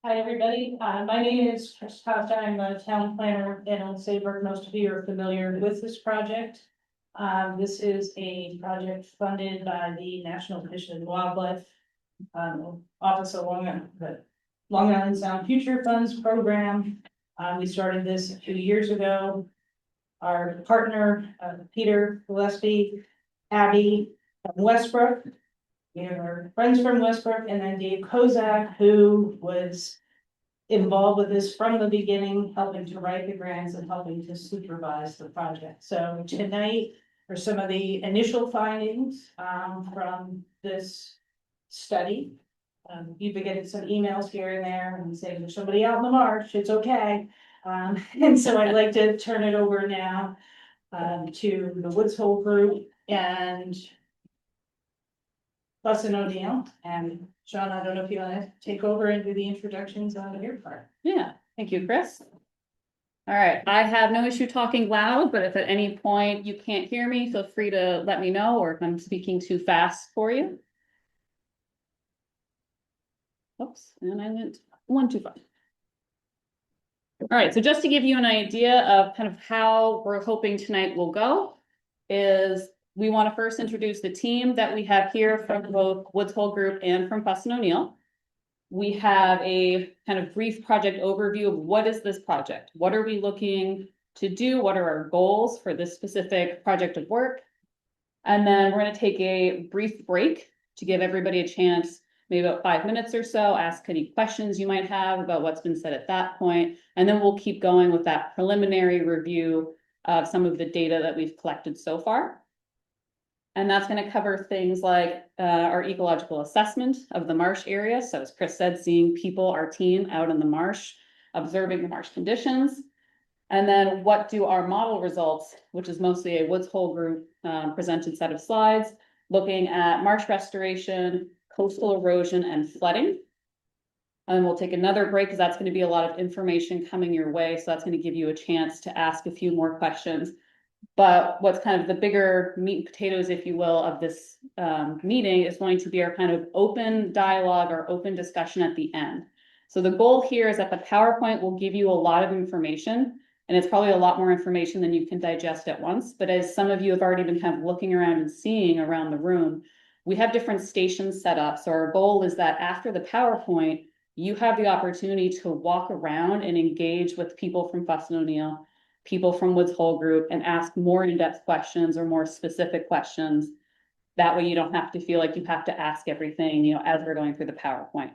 Hi, everybody. My name is Chris Costa. I'm a town planner in Saybrook. Most of you are familiar with this project. This is a project funded by the National Fish and Wildlife Office of the Long Island Sound Future Funds Program. We started this a few years ago. Our partner, Peter Gillespie, Abby from Westbrook. We have our friends from Westbrook, and then Dave Kozak, who was involved with this from the beginning, helping to write the grants and helping to supervise the project. So tonight are some of the initial findings from this study. You've been getting some emails here and there and saying there's somebody out in the marsh, it's okay. And so I'd like to turn it over now to the Woods Hole group and Bussin O'Neill. And Sean, I don't know if you want to take over and do the introductions on your part. Yeah, thank you, Chris. All right, I have no issue talking loud, but if at any point you can't hear me, feel free to let me know, or if I'm speaking too fast for you. Oops, and I went one too far. All right, so just to give you an idea of kind of how we're hoping tonight will go, is we want to first introduce the team that we have here from both Woods Hole Group and from Bussin O'Neill. We have a kind of brief project overview of what is this project? What are we looking to do? What are our goals for this specific project of work? And then we're going to take a brief break to give everybody a chance, maybe about 5 minutes or so, ask any questions you might have about what's been said at that point. And then we'll keep going with that preliminary review of some of the data that we've collected so far. And that's going to cover things like our ecological assessment of the marsh area. So as Chris said, seeing people, our team out in the marsh, observing the marsh conditions. And then what do our model results, which is mostly a Woods Hole group presented set of slides, looking at marsh restoration, coastal erosion, and flooding. And we'll take another break because that's going to be a lot of information coming your way. So that's going to give you a chance to ask a few more questions. But what's kind of the bigger meat and potatoes, if you will, of this meeting is going to be our kind of open dialogue or open discussion at the end. So the goal here is that the PowerPoint will give you a lot of information, and it's probably a lot more information than you can digest at once. But as some of you have already been kind of looking around and seeing around the room, we have different stations set up. So our goal is that after the PowerPoint, you have the opportunity to walk around and engage with people from Bussin O'Neill, people from Woods Hole Group, and ask more in-depth questions or more specific questions. That way you don't have to feel like you have to ask everything, as we're going through the PowerPoint.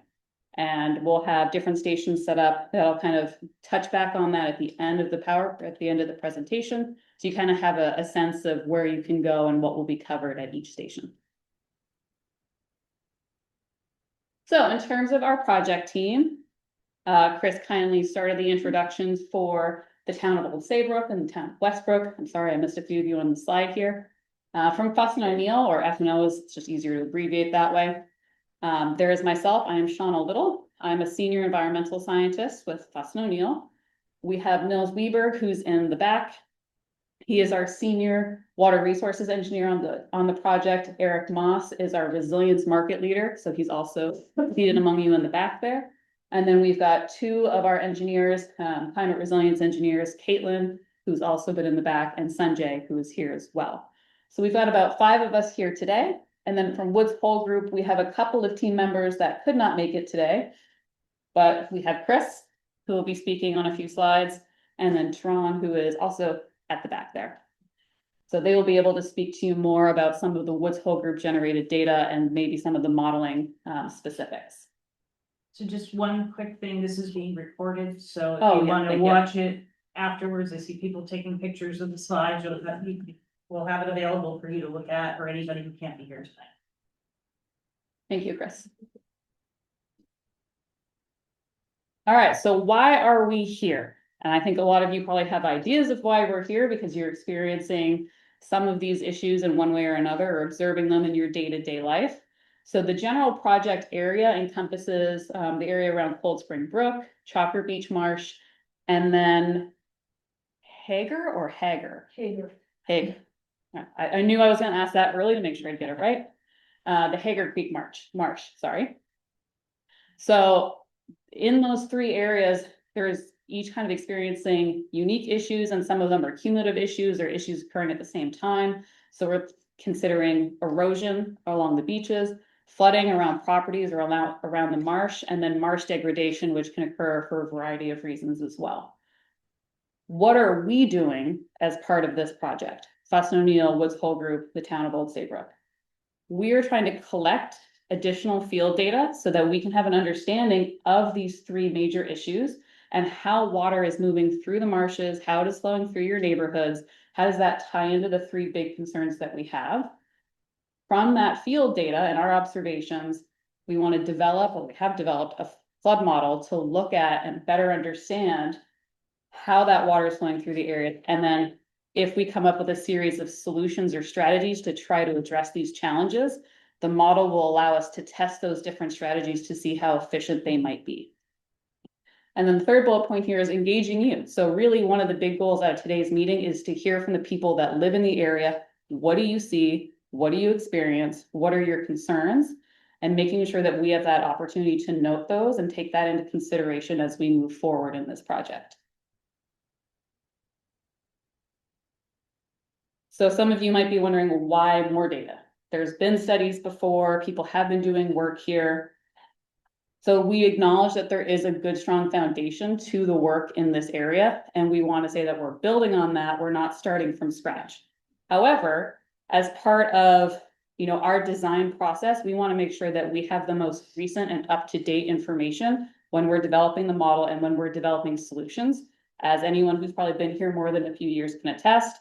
And we'll have different stations set up that'll kind of touch back on that at the end of the presentation. So you kind of have a sense of where you can go and what will be covered at each station. So in terms of our project team, Chris kindly started the introductions for the town of Old Saybrook and the town of Westbrook. I'm sorry, I missed a few of you on the slide here. From Bussin O'Neill, or F&O, it's just easier to abbreviate that way. There is myself. I am Shauna Little. I'm a senior environmental scientist with Bussin O'Neill. We have Nils Weber, who's in the back. He is our senior water resources engineer on the project. Eric Moss is our resilience market leader, so he's also seated among you in the back there. And then we've got two of our engineers, climate resilience engineers, Caitlin, who's also been in the back, and Sanjay, who is here as well. So we've got about 5 of us here today. And then from Woods Hole Group, we have a couple of team members that could not make it today. But we have Chris, who will be speaking on a few slides, and then Tron, who is also at the back there. So they will be able to speak to you more about some of the Woods Hole Group generated data and maybe some of the modeling specifics. So just one quick thing, this is being recorded, so if Oh, you yeah, want to thank you. watch it afterwards, I see people taking pictures of the slides, we'll have it available for you to look at, or anybody who can't be here tonight. Thank you, Chris. All right, so why are we here? And I think a lot of you probably have ideas of why we're here because you're experiencing some of these issues in one way or another, or observing them in your day-to-day life. So the general project area encompasses the area around Cold Spring Brook, Chalker Beach Marsh, and then Hager or Hager? Hager. Hager. I knew I was going to ask that early to make sure I'd get it right. The Hager Creek Marsh, sorry. So in those three areas, there's each kind of experiencing unique issues, and some of them are cumulative issues or issues occurring at the same time. So we're considering erosion along the beaches, flooding around properties or around the marsh, and then marsh degradation, which can occur for a variety of reasons as well. What are we doing as part of this project? Fussin O'Neill, Woods Hole Group, the town of Old Saybrook. We are trying to collect additional field data so that we can have an understanding of these three major issues and how water is moving through the marshes, how it is flowing through your neighborhoods, how does that tie into the three big concerns that we have. From that field data and our observations, we want to develop, or we have developed, a flood model to look at and better understand how that water is flowing through the area. And then if we come up with a series of solutions or strategies to try to address these challenges, the model will allow us to test those different strategies to see how efficient they might be. And then the third bullet point here is engaging youth. So really one of the big goals out of today's meeting is to hear from the people that live in the area. What do you see? What do you experience? What are your concerns? And making sure that we have that opportunity to note those and take that into consideration as we move forward in this project. So some of you might be wondering, why more data? There's been studies before, people have been doing work here. So we acknowledge that there is a good, strong foundation to the work in this area, and we want to say that we're building on that. We're not starting from scratch. However, as part of our design process, we want to make sure that we have the most recent and up-to-date information when we're developing the model and when we're developing solutions. As anyone who's probably been here more than a few years can attest,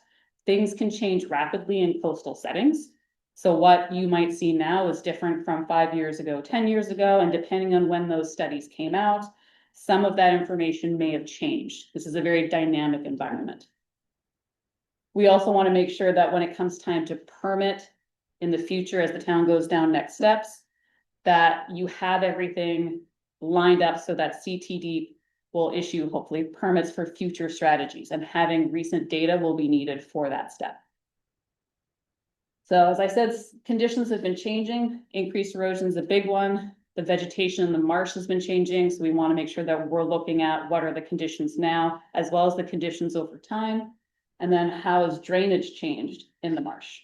things can change rapidly in coastal settings. So what you might see now is different from 5 years ago, 10 years ago, and depending on when those studies came out, some of that information may have changed. This is a very dynamic environment. We also want to make sure that when it comes time to permit in the future, as the town goes down next steps, that you have everything lined up so that CTD will issue, hopefully, permits for future strategies, and having recent data will be needed for that step. So as I said, conditions have been changing. Increased erosion is a big one. The vegetation in the marsh has been changing. So we want to make sure that we're looking at what are the conditions now, as well as the conditions over time. And then how has drainage changed in the marsh?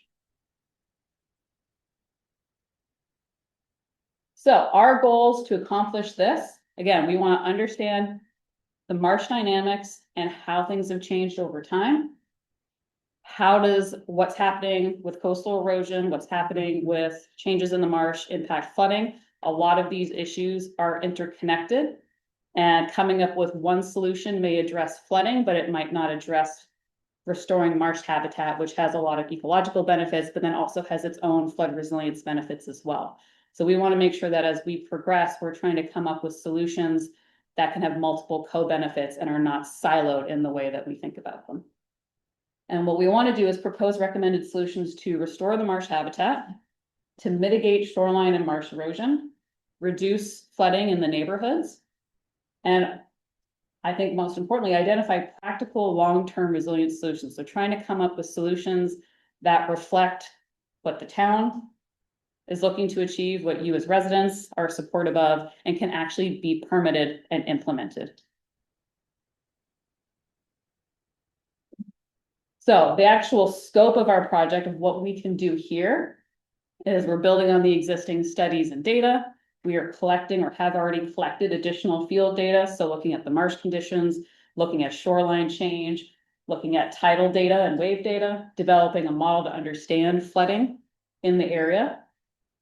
So our goals to accomplish this, again, we want to understand the marsh dynamics and how things have changed over time. How does what's happening with coastal erosion, what's happening with changes in the marsh impact flooding? A lot of these issues are interconnected, and coming up with one solution may address flooding, but it might not address restoring marsh habitat, which has a lot of ecological benefits, but then also has its own flood resilience benefits as well. So we want to make sure that as we progress, we're trying to come up with solutions that can have multiple co-benefits and are not siloed in the way that we think about them. And what we want to do is propose recommended solutions to restore the marsh habitat, to mitigate shoreline and marsh erosion, reduce flooding in the neighborhoods, and I think most importantly, identify practical long-term resilience solutions. So trying to come up with solutions that reflect what the town is looking to achieve, what you as residents are supportive of, and can actually be permitted and implemented. So the actual scope of our project, of what we can do here, is we're building on the existing studies and data. We are collecting or have already collected additional field data. So looking at the marsh conditions, looking at shoreline change, looking at tidal data and wave data, developing a model to understand flooding in the area.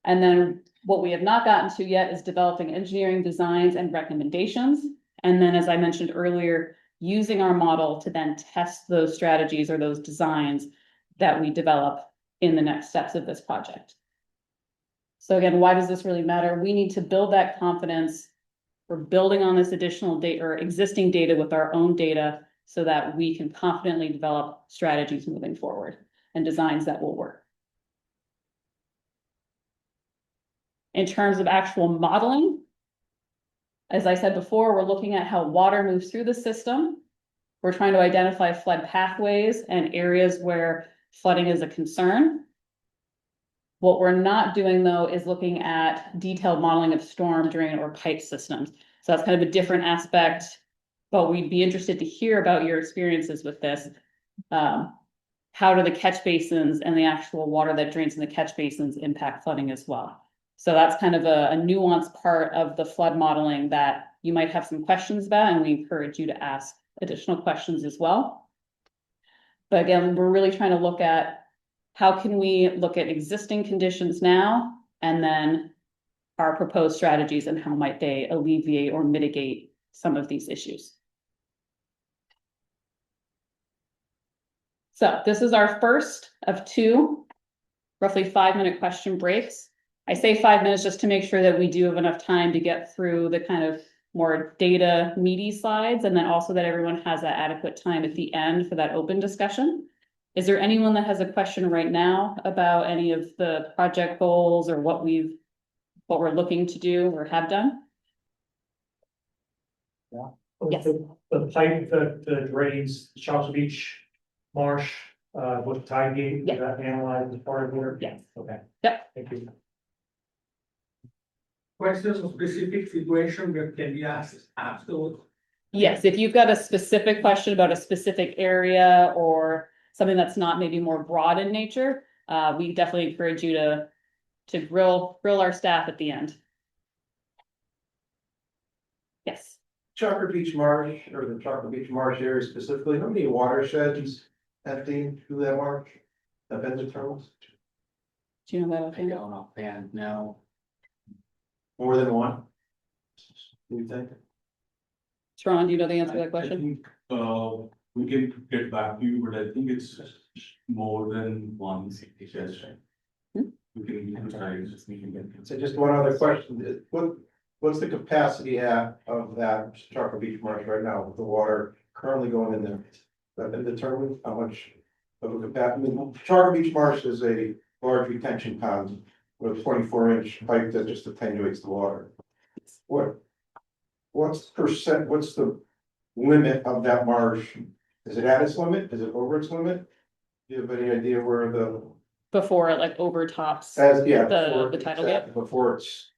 And then what we have not gotten to yet is developing engineering designs and recommendations. And then, as I mentioned earlier, using our model to then test those strategies or those designs that we develop in the next steps of this project. So again, why does this really matter? We need to build that confidence. We're building on this additional data or existing data with our own data so that we can confidently develop strategies moving forward and designs that will work. In terms of actual modeling, as I said before, we're looking at how water moves through the system. We're trying to identify flood pathways and areas where flooding is a concern. What we're not doing, though, is looking at detailed modeling of storm drain or pipe systems. So that's kind of a different aspect, but we'd be interested to hear about your experiences with this. How do the catch basins and the actual water that drains in the catch basins impact flooding as well? So that's kind of a nuanced part of the flood modeling that you might have some questions about, and we encourage you to ask additional questions as well. But again, we're really trying to look at how can we look at existing conditions now, and then our proposed strategies and how might they alleviate or mitigate some of these issues. So this is our first of two roughly 5-minute question breaks. I say 5 minutes just to make sure that we do have enough time to get through the kind of more data meaty slides, and then also that everyone has that adequate time at the end for that open discussion. Is there anyone that has a question right now about any of the project goals or what we're looking to do or have done? Yes. The pipe that drains Chapman Beach Marsh, with tide gate, Yeah. that analyzed as part of your? Yes. Okay. Yep. Thank you. Questions of specific situation that can be asked afterwards. Yes, if you've got a specific question about a specific area or something that's not maybe more broad in nature, we definitely encourage you to grill our staff at the end. Yes, Chapman Beach Marsh, or the Chapman Beach Marsh area specifically, how many watersheds emptying through that marsh have been determined? do you know that? I offhand? don't know, and no, More than one? Do you think? Sharon, do you know the answer to that I question? think, we can get back to you, but I think it's more than one. Yes. Hmm? We can try. So just one other question, what's the capacity of that Chapman Beach Marsh right now with the water currently going in there? That been determined how much of a capacity? I mean, Chapman Beach Marsh is a large retention pond with a 24-inch pipe that just attenuates the water. What's the limit of that marsh? Is it at its limit? Is it over its limit? Do you have any idea where the, Before it like overtops yeah. the tidal gate? Before it's.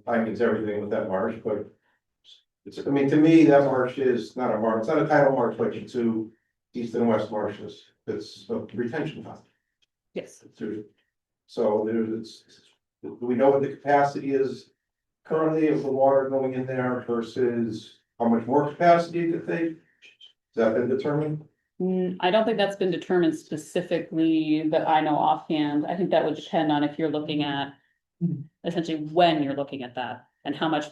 I mean, it's everything with that marsh, but. I mean, to me, that marsh is not a marsh, it's not a tidal marsh like the two east and west marshes, it's a retention pond. Yes. So do we know what the capacity is currently of the water going in there versus how much more capacity it could take? Has that been determined? I don't think that's been determined specifically that I know offhand. I think that would depend on if you're looking at essentially when you're looking at that and how much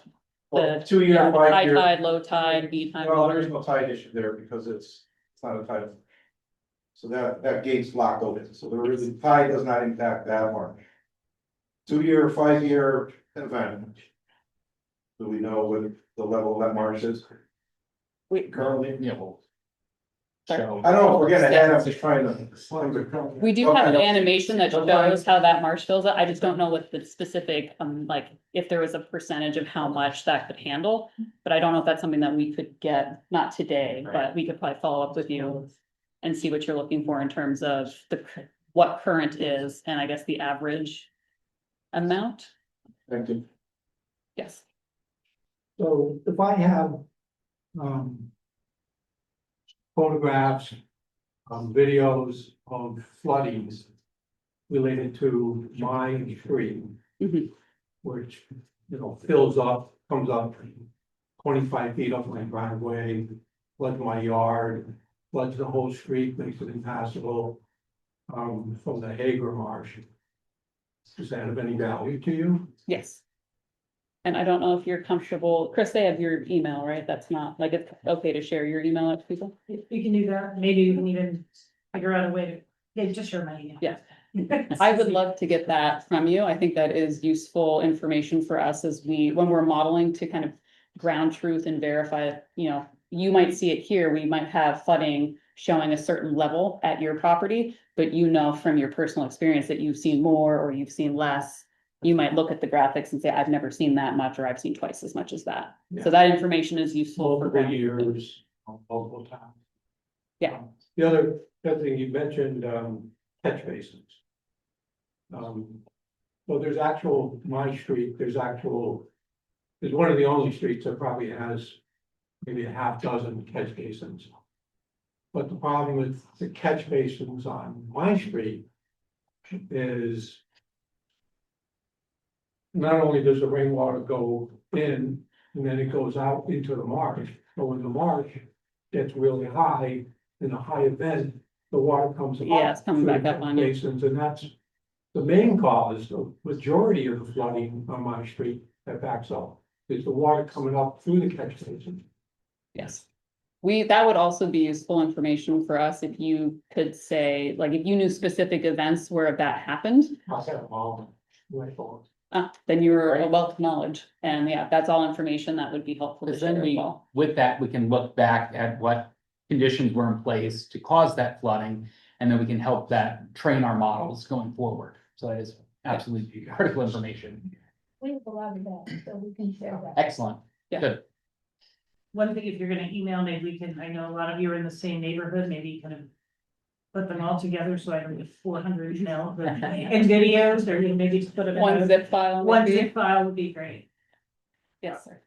Well, the 2 year, high 5 year. tide, low tide, mean tide. Well, there's no tide issue there because it's not a tide. So that gate's locked open, so the tide does not impact that marsh. 2 year, 5 year event. Do we know what the level of that marsh is We, currently? yeah, well. Sorry. So- I don't know if we're getting ahead, I'm just trying to. we do have an Okay. animation that That's fine. shows how that marsh fills it. I just don't know what the specific, like, if there was a percentage of how much that could handle. But I don't know if that's something that we could get, not today, but we could probably follow up with you and see what you're looking for in terms of what current is, and I guess the average amount. Thank you. Yes. So if I have, photographs, videos of floodings related to my stream, Mhm. which, fills up, comes up 25 feet up my driveway, floods my yard, floods the whole street, makes it impassable, from the Hager Marsh. Does that have any value to you? Yes. And I don't know if you're comfortable, Chris, they have your email, right? That's not, like, it's okay to share your email with people? We can do that, maybe you can even figure out a way to, yeah, just share my email. Yeah. I would love to get that from you. I think that is useful information for us as when we're modeling to kind of ground truth and verify, you might see it here, we might have flooding showing a certain level at your property, but from your personal experience that you've seen more or you've seen less. You might look at the graphics and say, I've never seen that much, or I've seen twice as much as that. So that information is useful for Multiple ground truth. years, multiple times. Yeah. The other thing you mentioned, catch basins. So there's my street, there's actual is one of the only streets that probably has maybe a half dozen catch basins. But the problem with the catch basins on my street is not only does the rainwater go in and then it goes out into the marsh, but when the marsh gets really high, in a high event, the water comes up. Yeah, it's coming through the back up on you. basins, and that's the main cause, the majority of the flooding on my street that backs up, is the water coming up through the catch basin. Yes. That would also be useful information for us if you could say, like, if you knew specific events where that happened. I got them all, right on. Then you're a wealth of knowledge, and yeah, that's all information that would be helpful to Because share then as well. with that, we can look back at what conditions were in place to cause that flooding. And then we can help that train our models going forward. So that is absolutely critical information. We have a lot of that, so we can share that. Excellent. Yeah. Good. One thing, if you're gonna email, maybe we can, I know a lot of you are in the same neighborhood, maybe kind of. Put them all together, so I don't get 400 emails and videos, or maybe just put them in One a- zip file. One maybe. zip file would be great. Yes, sir.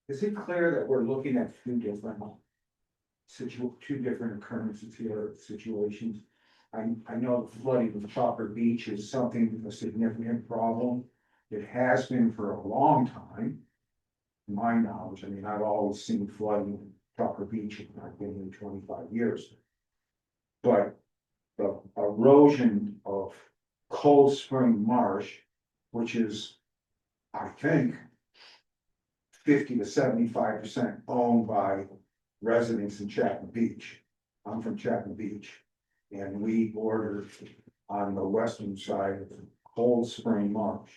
Is it clear that we're looking at two different occurrences here, situations? I know the flooding of Chalker Beach is something, a significant problem. It has been for a long time. To my knowledge, I mean, I've always seen flooding in Chalker Beach, and I've been here 25 years. But the erosion of Cold Spring Marsh, which is, I think, 50 to 75% owned by residents in Chapman Beach. I'm from Chapman Beach, and we border on the western side of Cold Spring Marsh.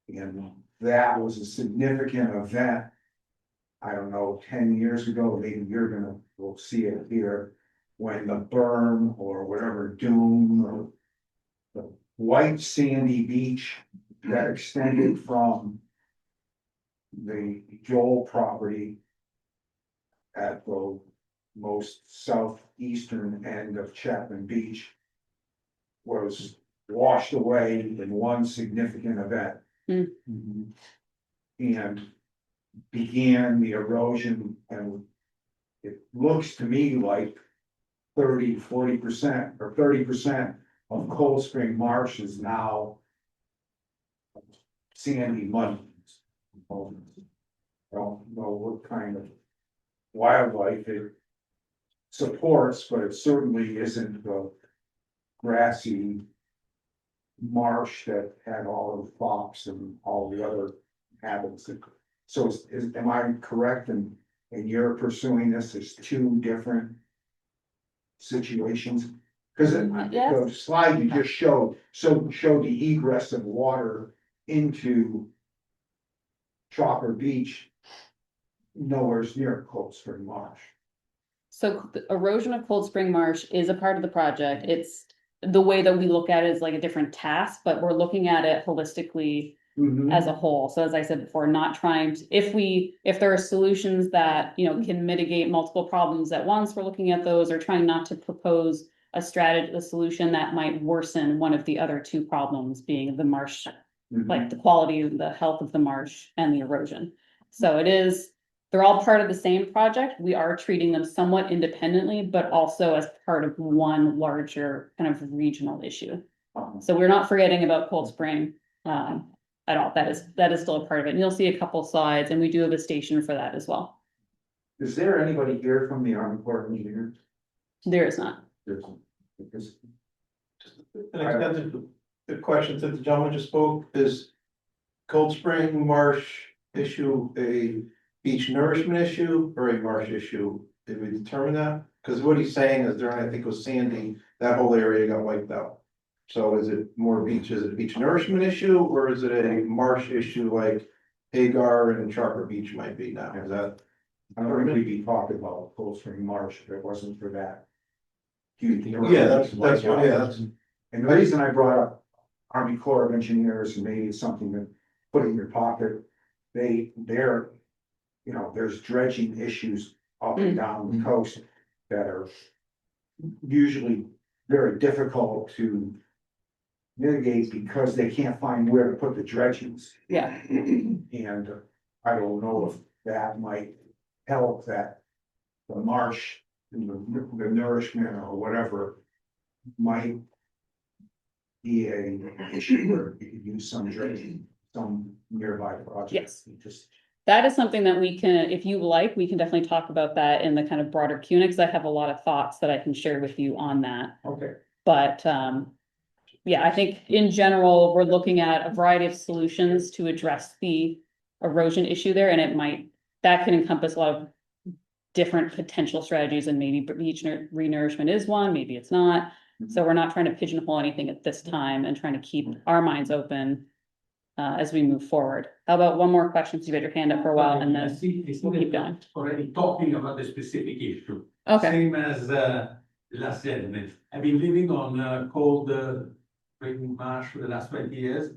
And that was a significant event. I don't know, 10 years ago, maybe we'll see it here, when the berm or whatever dune or the white sandy beach that extended from the Joel property at the most southeastern end of Chapman Beach was washed away in one significant event. And began the erosion, and it looks to me like 30-40% or 30% of Cold Spring Marsh is now sandy mud. I don't know what kind of wildlife it supports, but it certainly isn't the grassy marsh that had all of the fox and all the other habits. So am I correct in you're pursuing this as two different situations? Because Yes. the slide you just showed, showed the egress of water into Chalker Beach, nowhere near Cold Spring Marsh. So the erosion of Cold Spring Marsh is a part of the project. It's the way that we look at it is like a different task, but we're looking at it holistically as a whole. So as I said before, not trying to, if there are solutions that, can mitigate multiple problems at once, we're looking at those, or trying not to propose a solution that might worsen one of the other two problems, being the marsh, like the quality and the health of the marsh and the erosion. So they're all part of the same project. We are treating them somewhat independently, but also as part of one larger kind of regional issue. So we're not forgetting about Cold Spring at all. That is still a part of it. And you'll see a couple slides, and we do have a station for that as well. Is there anybody here from the Army Corps of Engineers? There is not. Because An extended, the question that the gentleman just spoke is Cold Spring Marsh issue a beach nourishment issue or a marsh issue? Did we determine that? Because what he's saying is during, I think it was Sandy, that whole area got wiped out. So is it a beach nourishment issue, or is it a marsh issue like Hagar and Charter Beach might be now? Is that? I don't think we'd be talking about Cold Spring Marsh if it wasn't for that. Yeah, that's, And the reason I brought up Army Corps of Engineers, and maybe it's something to put in your pocket, they're, there's dredging issues up and down the coast that are usually very difficult to mitigate because they can't find where to put the dredges. Yeah. And I don't know if that might help that the marsh and the nourishment or whatever might be a issue where you could use some dredging, some nearby project. Yes. Just That is something that we can, if you like, we can definitely talk about that in the kind of broader Q&A, because I have a lot of thoughts that I can share with you on that. okay. But yeah, I think in general, we're looking at a variety of solutions to address the erosion issue there, and that can encompass a lot of different potential strategies, and maybe beach renourishment is one, maybe it's not. So we're not trying to pigeonhole anything at this time and trying to keep our minds open as we move forward. How about one more question? So you've had your hand up for a while, and then we'll keep going. Already talking about the specific issue. Okay. Same as last segment. I've been living on cold spring marsh for the last 20 years.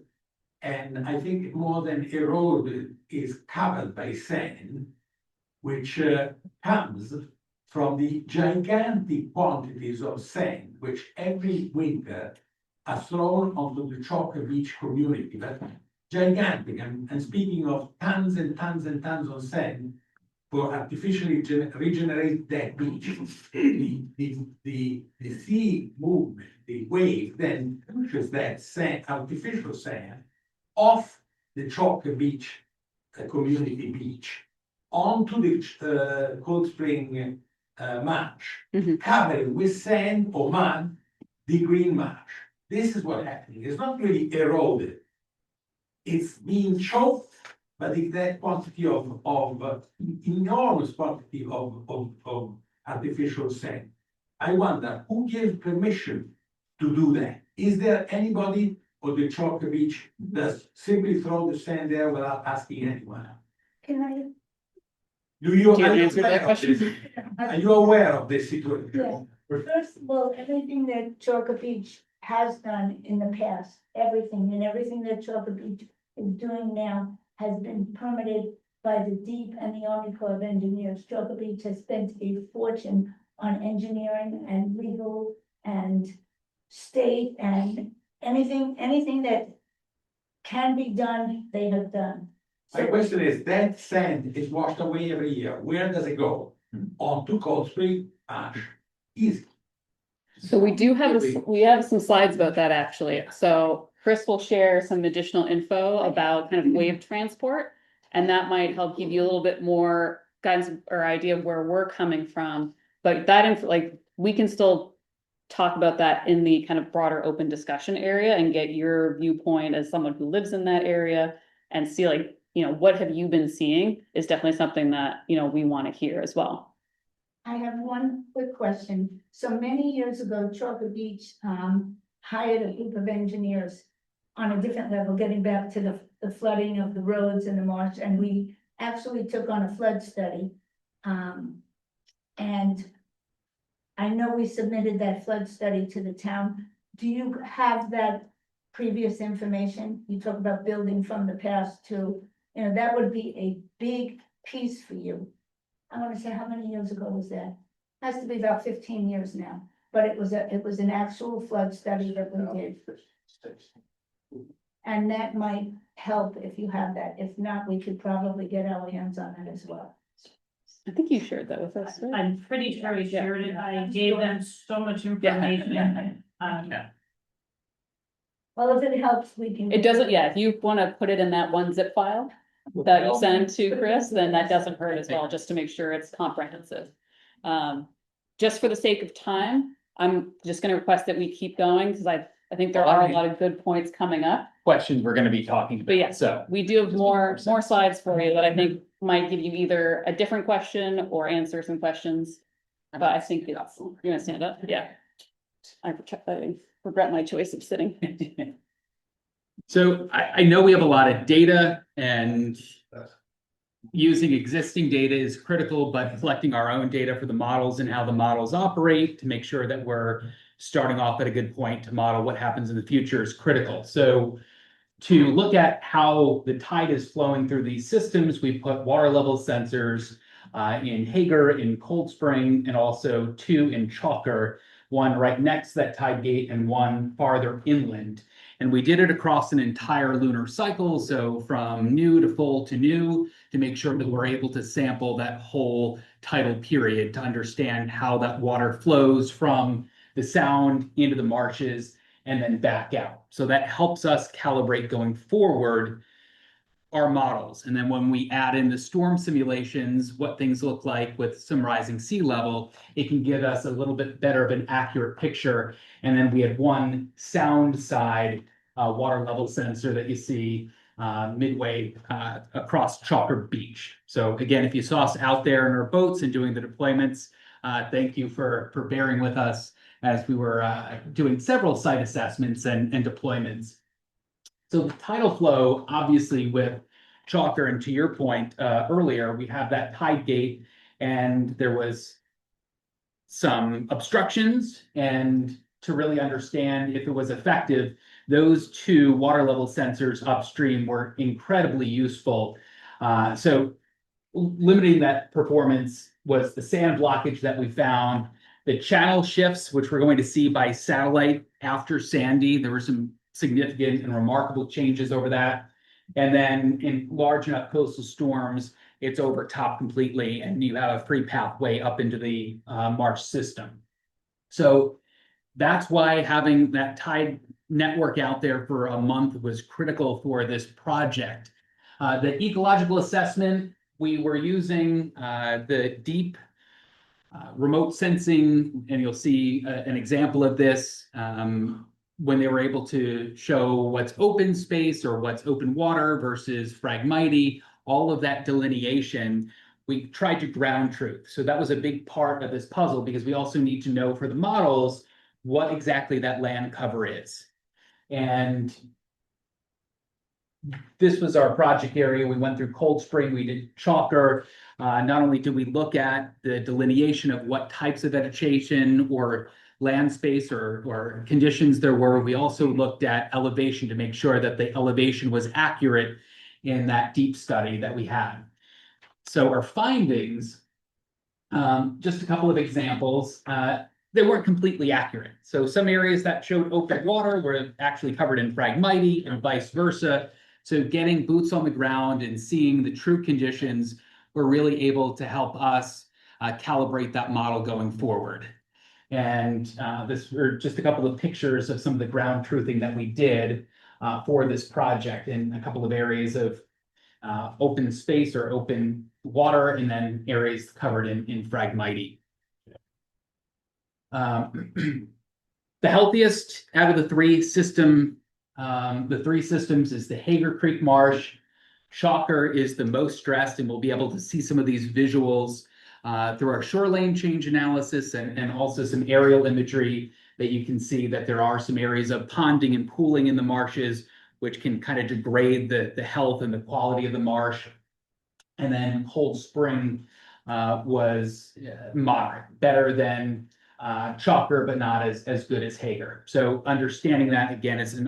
And I think more than eroded is covered by sand, which comes from the gigantic quantities of sand, which every winter are thrown onto the Chalker Beach community. But gigantic, and speaking of tons and tons and tons of sand for artificially regenerate that beach. The sea movement, the wave then pushes that sand, artificial sand, off the Chalker Beach community beach onto the Cold Spring marsh, Mhm. covered with sand or mud, the green marsh. This is what's happening. It's not really eroded. It's being choked by that quantity of enormous quantity of artificial sand. I wonder who gave permission to do that? Is there anybody on the Chalker Beach that simply throw the sand there without asking anyone? Can I? Do you Do you are you answer that aware of question? this? Are you aware of this situation? Yeah. First of all, everything that Chalker Beach has done in the past, everything that Chalker Beach is doing now has been permitted by the Deep and the Army Corps of Engineers. Chalker Beach has spent a fortune on engineering and legal and state and anything that can be done, they have done. My question is, that sand is washed away every year. Where does it go? Onto Cold Spring Marsh. Easy. So we have some slides about that actually. So Chris will share some additional info about kind of wave transport. And that might help give you a little bit more guidance or idea of where we're coming from. But we can still talk about that in the kind of broader open discussion area and get your viewpoint as someone who lives in that area and see what have you been seeing is definitely something that, we want to hear as well. I have one quick question. So many years ago, Chalker Beach hired a group of engineers on a different level, getting back to the flooding of the roads and the marsh, and we actually took on a flood study. And I know we submitted that flood study to the town. Do you have that previous information? You talk about building from the past to, that would be a big piece for you. I want to say, how many years ago was that? Has to be about 15 years now, but it was an actual flood study that we did. And that might help if you have that. If not, we could probably get our hands on it as well. I think you shared that with us, right? I'm pretty sure I shared it. I gave them so much information. Well, if it helps, we can. It doesn't, yeah, if you want to put it in that one zip file that you send to Chris, then that doesn't hurt as well, just to make sure it's comprehensive. Just for the sake of time, I'm just gonna request that we keep going, because I think there are a lot of good points coming up. Questions we're gonna be talking But yeah, about, so. we do have more slides for you that I think might give you either a different question or answer some questions. But I think you're gonna stand up, yeah. I regret my choice of sitting. So I know we have a lot of data, and using existing data is critical, but collecting our own data for the models and how the models operate to make sure that we're starting off at a good point to model what happens in the future is critical. So to look at how the tide is flowing through these systems, we put water level sensors in Hager, in Cold Spring, and also 2 in Chalker one right next to that tide gate and one farther inland. And we did it across an entire lunar cycle, so from new to full to new, to make sure that we're able to sample that whole tidal period to understand how that water flows from the sound into the marshes and then back out. So that helps us calibrate going forward our models. And then when we add in the storm simulations, what things look like with some rising sea level, it can give us a little bit better of an accurate picture. And then we had one sound side water level sensor that you see midway across Chalker Beach. So again, if you saw us out there in our boats and doing the deployments, thank you for bearing with us as we were doing several site assessments and deployments. So the tidal flow, obviously with Chalker, and to your point earlier, we have that tide gate and there was some obstructions, and to really understand if it was effective, those two water level sensors upstream were incredibly useful. So limiting that performance was the sand blockage that we found, the channel shifts, which we're going to see by satellite after Sandy. There were some significant and remarkable changes over that. And then in large enough coastal storms, it's over top completely, and you have a free pathway up into the marsh system. So that's why having that tide network out there for a month was critical for this project. The ecological assessment, we were using the deep remote sensing, and you'll see an example of this when they were able to show what's open space or what's open water versus Phragmite, all of that delineation, we tried to ground truth. So that was a big part of this puzzle, because we also need to know for the models what exactly that land cover is. And this was our project area. We went through Cold Spring, we did Chalker. Not only did we look at the delineation of what types of vegetation or land space or conditions there were, we also looked at elevation to make sure that the elevation was accurate in that deep study that we had. So our findings, just a couple of examples, they weren't completely accurate. So some areas that showed open water were actually covered in Phragmite and vice versa. So getting boots on the ground and seeing the true conditions were really able to help us calibrate that model going forward. And this were just a couple of pictures of some of the ground truthing that we did for this project in a couple of areas of open space or open water, and then areas covered in Phragmite. The healthiest out of the three systems is the Hager Creek Marsh. Chalker is the most stressed, and we'll be able to see some of these visuals through our shoreline change analysis and also some aerial imagery that you can see that there are some areas of ponding and pooling in the marshes, which can kind of degrade the health and the quality of the marsh. And then Cold Spring was moderate, better than Chalker, but not as good as Hager. So understanding that, again, is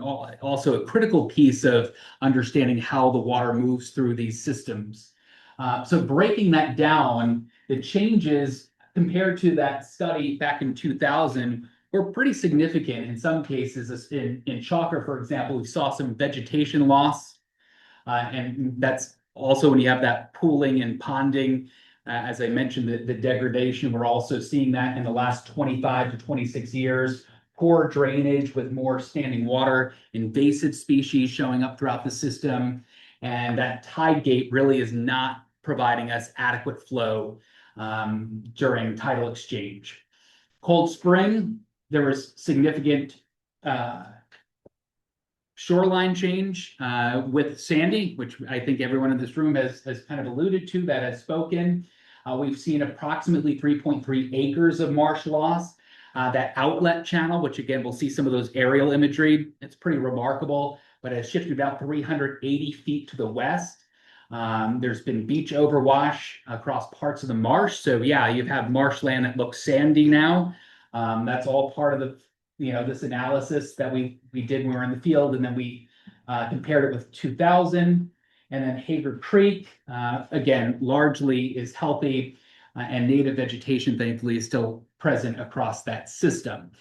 also a critical piece of understanding how the water moves through these systems. So breaking that down, the changes compared to that study back in 2000 were pretty significant in some cases. In Chalker, for example, we saw some vegetation loss. And that's also when you have that pooling and ponding. As I mentioned, the degradation, we're also seeing that in the last 25 to 26 years. Poor drainage with more standing water, invasive species showing up throughout the system. And that tide gate really is not providing us adequate flow during tidal exchange. Cold Spring, there was significant shoreline change with Sandy, which I think everyone in this room has kind of alluded to, that has spoken. We've seen approximately 3.3 acres of marsh loss. That outlet channel, which again, we'll see some of those aerial imagery, it's pretty remarkable, but it's shifted about 380 feet to the west. There's been beach overwash across parts of the marsh. So yeah, you have marshland that looks sandy now. That's all part of this analysis that we did when we were in the field, and then we compared it with 2000. And then Hager Creek, again, largely is healthy. and native vegetation thankfully is still present across that system.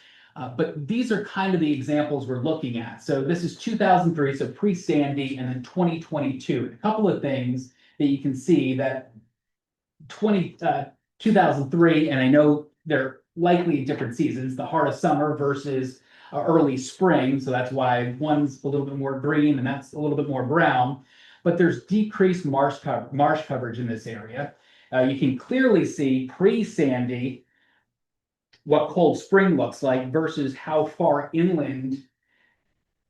But these are kind of the examples we're looking at. So this is 2003, so pre-Sandy, and then 2022. A couple of things that you can see that 2003, and I know they're likely different seasons, the heart of summer versus early spring. So that's why one's a little bit more green and that's a little bit more brown. But there's decreased marsh coverage in this area. You can clearly see pre-Sandy what Cold Spring looks like versus how far inland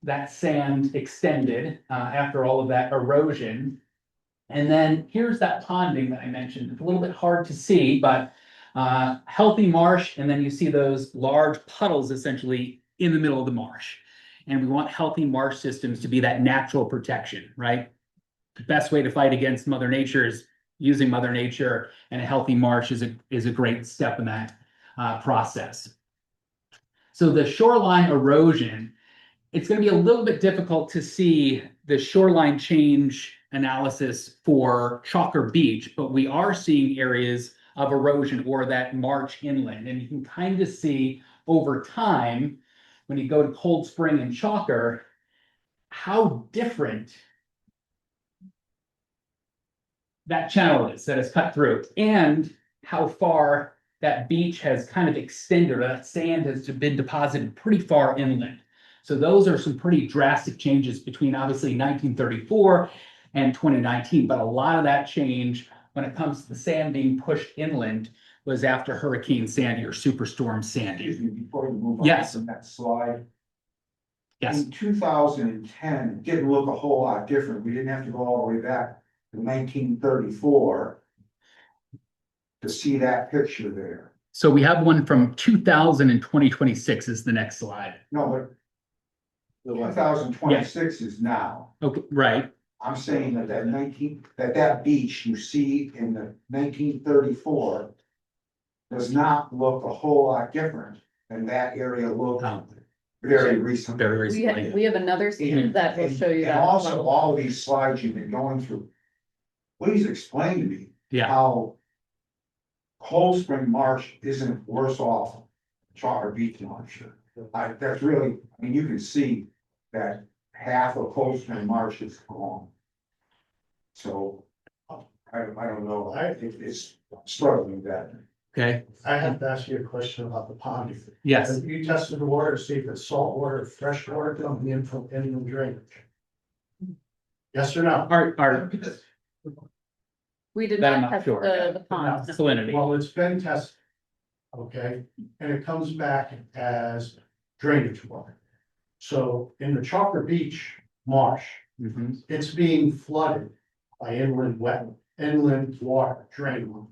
that sand extended after all of that erosion. And then here's that ponding that I mentioned. It's a little bit hard to see, but healthy marsh, and then you see those large puddles essentially in the middle of the marsh. And we want healthy marsh systems to be that natural protection, right? The best way to fight against Mother Nature is using Mother Nature, and a healthy marsh is a great step in that process. So the shoreline erosion, it's going to be a little bit difficult to see the shoreline change analysis for Chalker Beach, but we are seeing areas of erosion or that march inland. And you can kind of see over time, when you go to Cold Spring and Chalker, how different that channel is that is cut through, and how far that beach has kind of extended, or that sand has been deposited pretty far inland. So those are some pretty drastic changes between obviously 1934 and 2019, but a lot of that change when it comes to the sand being pushed inland was after Hurricane Sandy or Superstorm Sandy. Excuse me, before you move on Yes. from that slide. Yes. In 2010, it didn't look a whole lot different. We didn't have to go all the way back to 1934 to see that picture there. So we have one from 2000 and 2026 is the next slide. No, but 2026 is now. Okay, right. I'm saying that that beach you see in the 1934 does not look a whole lot different than that area looked very recently. Very recently. We have another slide that will show you And that. also, all of these slides you've been going through, please explain to me Yeah. how Cold Spring Marsh isn't worse off than Chalker Beach Marsh. That's really, I mean, you can see that half of Cold Spring Marsh is gone. So, I don't know, I think it's struggling with that. Okay. I have to ask you a question about the ponding. Yes. Have you tested the water to see if it's salt water, fresh water coming in from inland drainage? Yes or no? Our We did That I'm not not have sure. the pond. salinity. Well, it's been tested. Okay, and it comes back as drainage water. So in the Chalker Beach marsh, Mhm. it's being flooded by inland water, drain.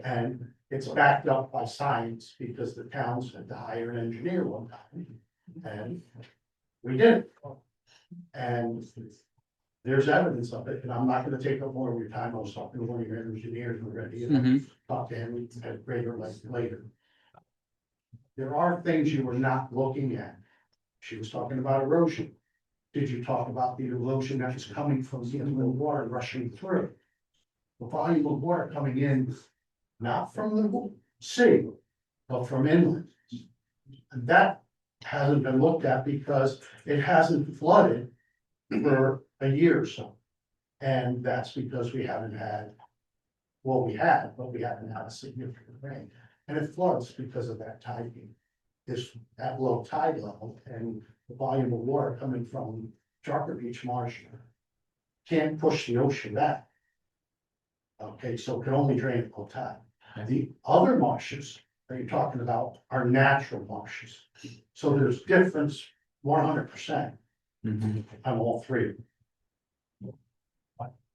And it's backed up by science because the towns had to hire an engineer one time. And we did. And there's evidence of it, and I'm not gonna take up more of your time. I was talking to one of your engineers already, and Mhm. I'll talk to him at greater length later. There are things you were not looking at. She was talking about erosion. Did you talk about the erosion that is coming from the inland water rushing through? The volume of water coming in, not from the sea, but from inland. And that hasn't been looked at because it hasn't flooded for a year or so. And that's because we haven't had, well, we had, but we haven't had a significant rain. And it floods because of that tiding. Is at low tide level, and the volume of water coming from Chalker Beach Marsh can't push the ocean back. Okay, so it can only drain at low tide. The other marshes that you're talking about are natural marshes. So there's difference 100% Mhm. on all three.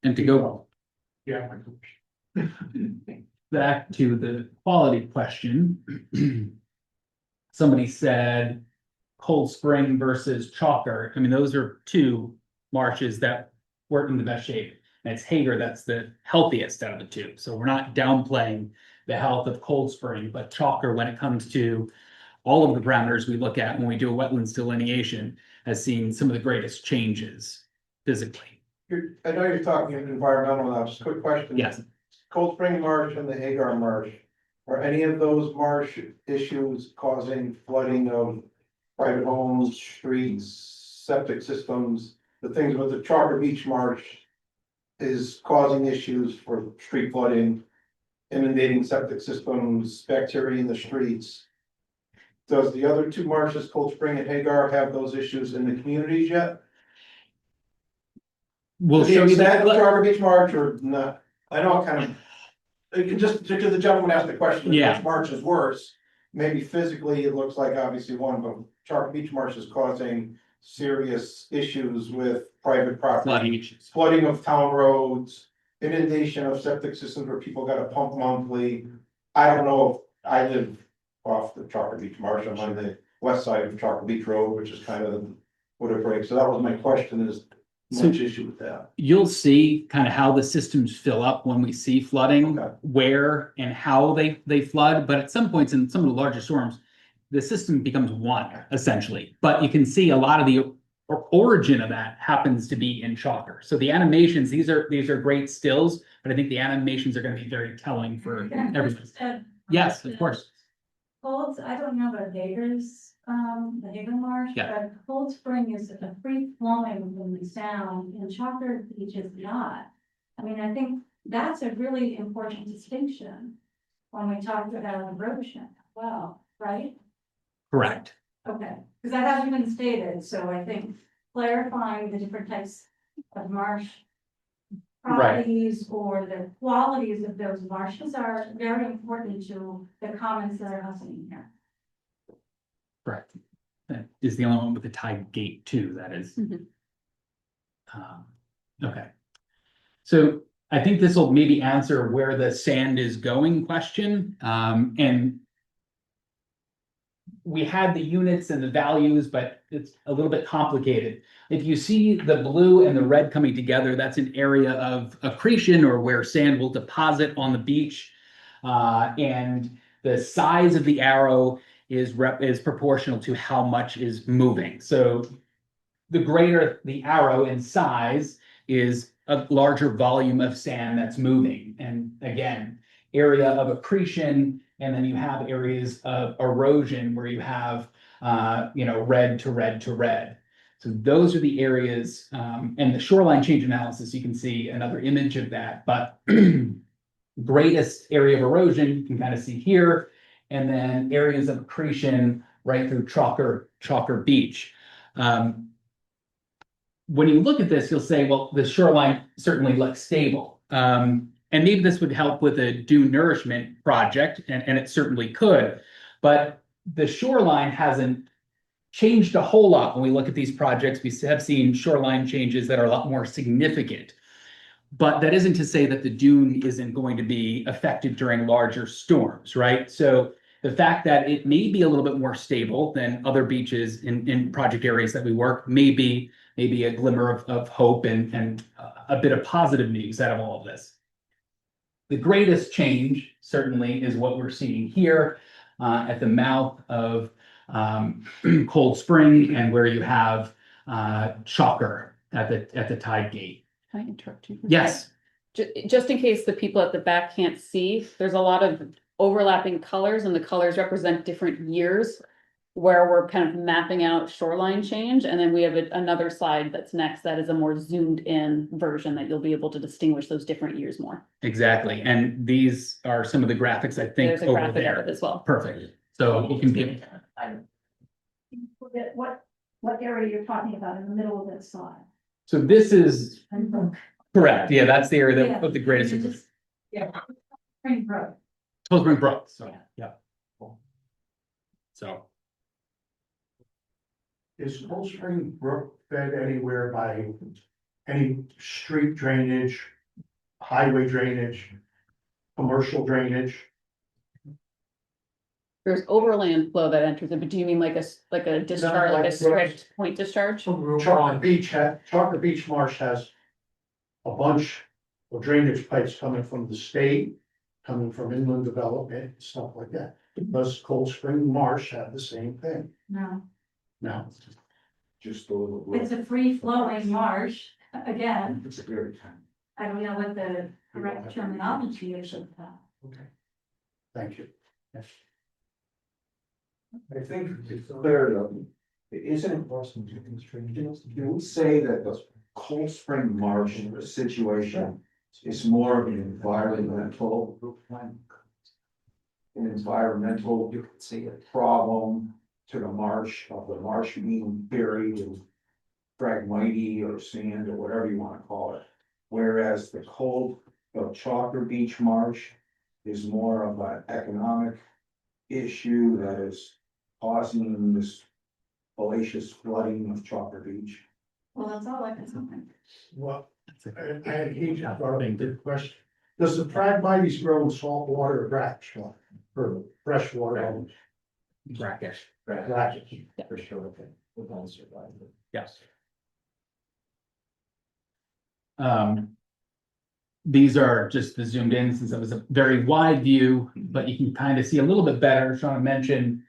And to go Yeah. back to the quality question. Somebody said Cold Spring versus Chalker. I mean, those are two marshes that weren't in the best shape. And it's Hager that's the healthiest out of the two. So we're not downplaying the health of Cold Spring, but Chalker, when it comes to all of the parameters we look at when we do a wetlands delineation, has seen some of the greatest changes physically. I know you're talking environmental now, just a quick question. Yes. Cold Spring Marsh and the Hagar Marsh, are any of those marsh issues causing flooding of private homes, streets, septic systems? The things with the Charter Beach Marsh is causing issues for street flooding, inundating septic systems, bacteria in the streets. Does the other two marshes, Cold Spring and Hagar, have those issues in the communities yet? We'll To the show you extent that. of Charter Beach Marsh or not? I know it kind of. It can just, because the gentleman asked the question, Yeah. which marsh is worse? Maybe physically, it looks like obviously one, but Charter Beach Marsh is causing serious issues with private property. Flooding issues. Flooding of town roads, inundation of septic systems where people gotta pump monthly. I don't know, if I live off the Charter Beach Marsh, I'm on the west side of Charter Beach Road, which is kind of what it breaks, so that was my question, is much issue with that. You'll see kind of how the systems fill up when we see flooding, Okay. where and how they flood, but at some points in some of the larger storms, the system becomes one essentially, but you can see a lot of the origin of that happens to be in Chalker. So the animations, these are great stills, but I think the animations are going to be very telling for everyone. Yes, of course. Cold, I don't know about Hager's, the Hager Marsh, Yeah. but Cold Spring is a free flowing from the sound and Chalker Beach is not. I mean, I think that's a really important distinction when we talk about erosion. Well, right? Correct. Okay, because that hasn't been stated, so I think clarifying the different types of marsh properties or the qualities of those marshes are very important to the comments that are happening here. Correct. That is the only one with the tide gate too, that is. Mhm. Okay. So I think this will maybe answer where the sand is going question. And we had the units and the values, but it's a little bit complicated. If you see the blue and the red coming together, that's an area of accretion or where sand will deposit on the beach. And the size of the arrow is proportional to how much is moving. So the greater the arrow in size is a larger volume of sand that's moving. And again, area of accretion, and then you have areas of erosion where you have, red to red to red. So those are the areas, and the shoreline change analysis, you can see another image of that, but greatest area of erosion, you can kind of see here, and then areas of accretion right through Chalker Beach. When you look at this, you'll say, well, the shoreline certainly looks stable. And maybe this would help with a dune nourishment project, and it certainly could. But the shoreline hasn't changed a whole lot when we look at these projects. We have seen shoreline changes that are a lot more significant. But that isn't to say that the dune isn't going to be affected during larger storms, right? So the fact that it may be a little bit more stable than other beaches in project areas that we work may be a glimmer of hope and a bit of positive news out of all of this. The greatest change certainly is what we're seeing here at the mouth of Cold Spring and where you have Chalker at the tide gate. Can I interrupt you? Yes. Just in case the people at the back can't see, there's a lot of overlapping colors and the colors represent different years where we're kind of mapping out shoreline change. And then we have another slide that's next that is a more zoomed in version that you'll be able to distinguish those different years more. Exactly. And these are some of the graphics, I think, There's a over graphic of there. it as well. Perfect. So you can be. What area you're talking about in the middle of this slide? So this is And correct. Yeah, that's the area Yeah. of the greatest. yeah, Spring Brook. Cold Spring Brook. So yeah. So Is Cold Spring Brook fed anywhere by any street drainage, highway drainage, commercial drainage? There's overland flow that enters it, but do you mean like a discharge, like a strict point discharge? Chalker Beach Marsh has a bunch of drainage pipes coming from the state, coming from inland development, stuff like that. Does Cold Spring Marsh have the same thing? No, No. Just a little. it's a free flowing marsh, again, It's very tiny. I don't know what the correct terminology or something. Okay. Thank you. Yes. I think it's clear though, isn't it? Can we say that the Cold Spring Marsh situation is more of an environmental problem to the marsh, of the marsh being buried in phragmite or sand or whatever you wanna call it. Whereas the Chalker Beach Marsh is more of an economic issue that is causing this fallacious flooding of Chalker Beach. Well, that's all I can say. Well, I had a good question. Does the phragmites grow in salt water or brackish water? Or fresh water? Brackish. Brackish. For sure. Yes. These are just the zoomed in since it was a very wide view, but you can kind of see a little bit better. Sean mentioned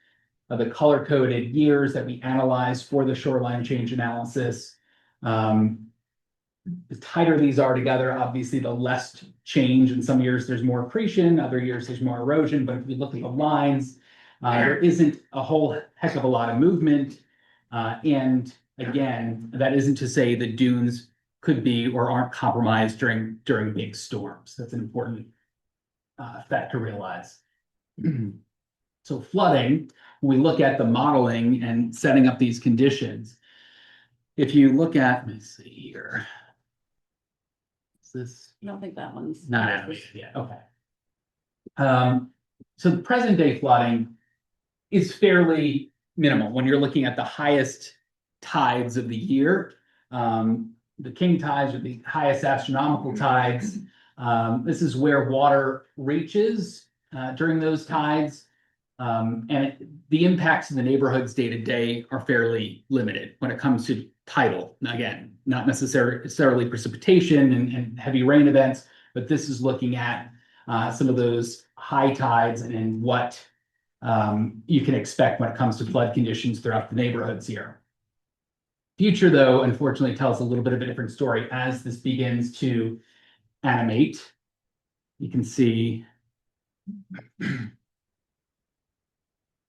the color coded years that we analyzed for the shoreline change analysis. The tighter these are together, obviously the less change. In some years there's more accretion, other years there's more erosion, but if we look at the lines, there isn't a whole heck of a lot of movement. And again, that isn't to say the dunes could be or aren't compromised during big storms. That's an important fact to realize. So flooding, when we look at the modeling and setting up these conditions, if you look at, let me see here. Is this I don't think that one's. not animated yet? Okay. So the present day flooding is fairly minimal when you're looking at the highest tides of the year. The king tides are the highest astronomical tides. This is where water reaches during those tides. The impacts in the neighborhoods day to day are fairly limited when it comes to tidal. Again, not necessarily precipitation and heavy rain events, but this is looking at some of those high tides and what you can expect when it comes to flood conditions throughout the neighborhoods here. Future, though, unfortunately tells a little bit of a different story as this begins to animate. You can see,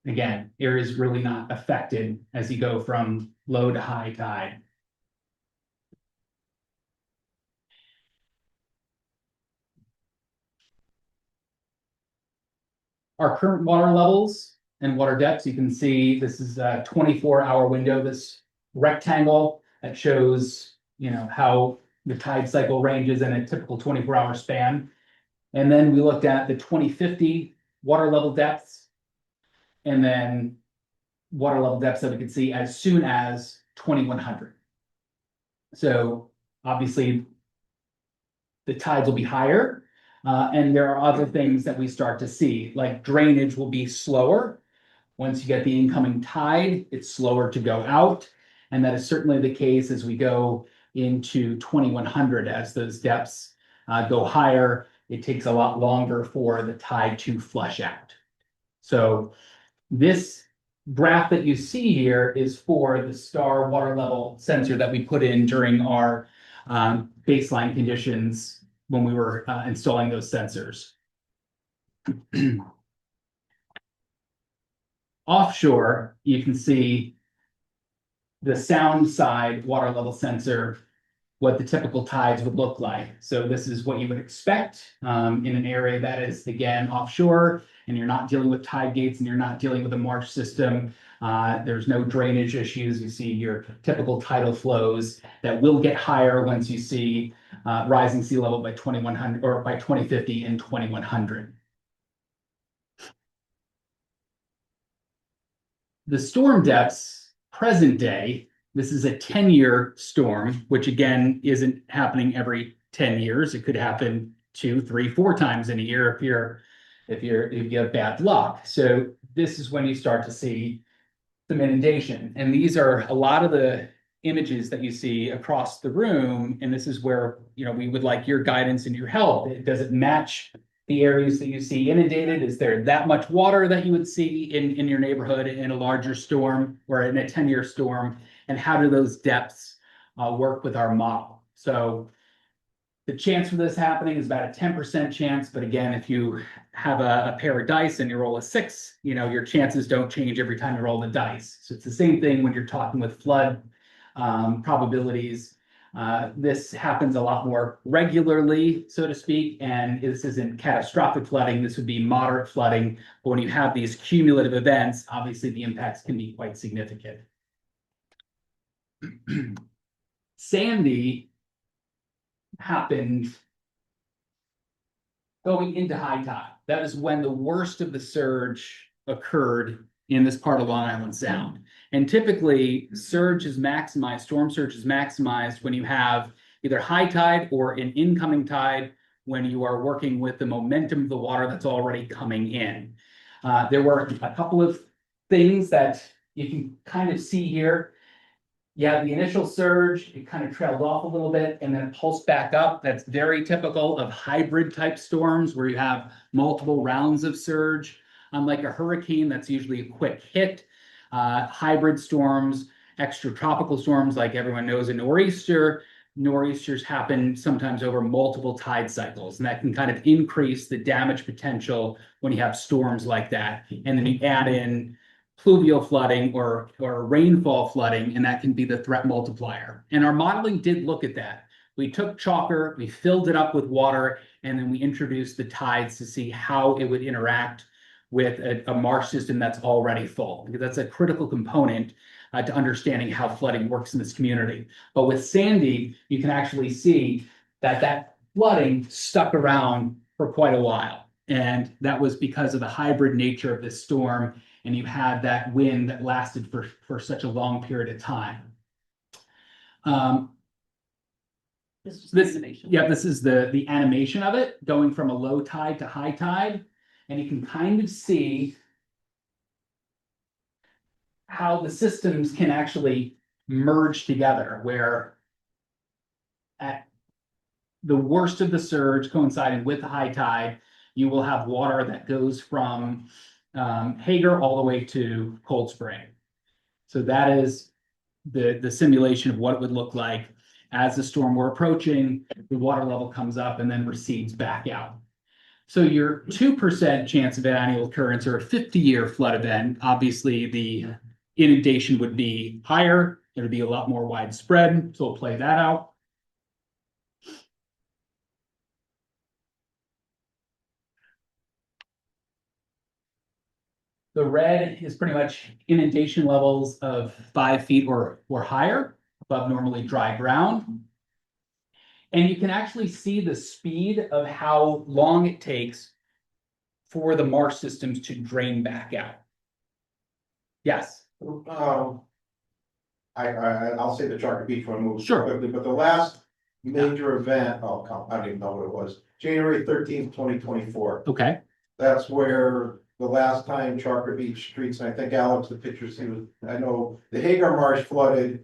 again, areas really not affected as you go from low to high tide. Our current water levels and water depths, you can see this is a 24-hour window, this rectangle that shows, how the tide cycle ranges in a typical 24-hour span. And then we looked at the 2050 water level depths, and then water level depths that we could see as soon as 2100. So obviously the tides will be higher, and there are other things that we start to see, like drainage will be slower. Once you get the incoming tide, it's slower to go out. And that is certainly the case as we go into 2100. As those depths go higher, it takes a lot longer for the tide to flush out. So this graph that you see here is for the STAR water level sensor that we put in during our baseline conditions when we were installing those sensors. Offshore, you can see the sound side water level sensor, what the typical tides would look like. So this is what you would expect in an area that is, again, offshore, and you're not dealing with tide gates and you're not dealing with a marsh system. There's no drainage issues. You see your typical tidal flows that will get higher once you see rising sea level by 2100 or by 2050 and 2100. The storm depths present day, this is a 10-year storm, which again isn't happening every 10 years. It could happen 2, 3, 4 times in a year if you have bad luck. So this is when you start to see some inundation. And these are a lot of the images that you see across the room. And this is where we would like your guidance and your help. Does it match the areas that you see inundated? Is there that much water that you would see in your neighborhood in a larger storm or in a 10-year storm? And how do those depths work with our model? So The chance for this happening is about a 10% chance, but again, if you have a pair of dice and you roll a 6, you know, your chances don't change every time you roll the dice. So it's the same thing when you're talking with flood probabilities. This happens a lot more regularly, so to speak, and this isn't catastrophic flooding. This would be moderate flooding. But when you have these cumulative events, obviously the impacts can be quite significant. Sandy happened going into high tide. That is when the worst of the surge occurred in this part of Long Island Sound. And typically, surge is maximized, storm surge is maximized when you have either high tide or an incoming tide when you are working with the momentum of the water that's already coming in. There were a couple of things that you can kind of see here. You have the initial surge, it kind of trailed off a little bit and then it pulsed back up. That's very typical of hybrid type storms where you have multiple rounds of surge. Unlike a hurricane, that's usually a quick hit. Hybrid storms, extratropical storms, like everyone knows a nor'easter. Nor'easters happen sometimes over multiple tide cycles, and that can kind of increase the damage potential when you have storms like that. And then you add in pluvial flooding or rainfall flooding, and that can be the threat multiplier. And our modeling did look at that. We took chalker, we filled it up with water, and then we introduced the tides to see how it would interact with a marsh system that's already full, because that's a critical component to understanding how flooding works in this community. But with Sandy, you can actually see that flooding stuck around for quite a while. And that was because of the hybrid nature of this storm. And you had that wind that lasted for such a long period of time. This is the animation. Yeah, this is the animation of it going from a low tide to high tide. And you can kind of see how the systems can actually merge together, where at the worst of the surge coinciding with the high tide, you will have water that goes from Hager all the way to Cold Spring. So that is the simulation of what it would look like as the storm were approaching, the water level comes up and then recedes back out. So your 2% chance of annual occurrence or a 50-year flood event, obviously the inundation would be higher. It would be a lot more widespread. So we'll play that out. The red is pretty much inundation levels of 5 feet or higher above normally dry ground. And you can actually see the speed of how long it takes for the marsh systems to drain back out. Yes. I'll say the Chalker Beach one moves Sure. quickly, but the last major event, I don't even know what it was, January 13th, 2024. Okay. That's where the last time Chalker Beach streets, and I think Alex, the pictures he was, I know the Hagar Marsh flooded.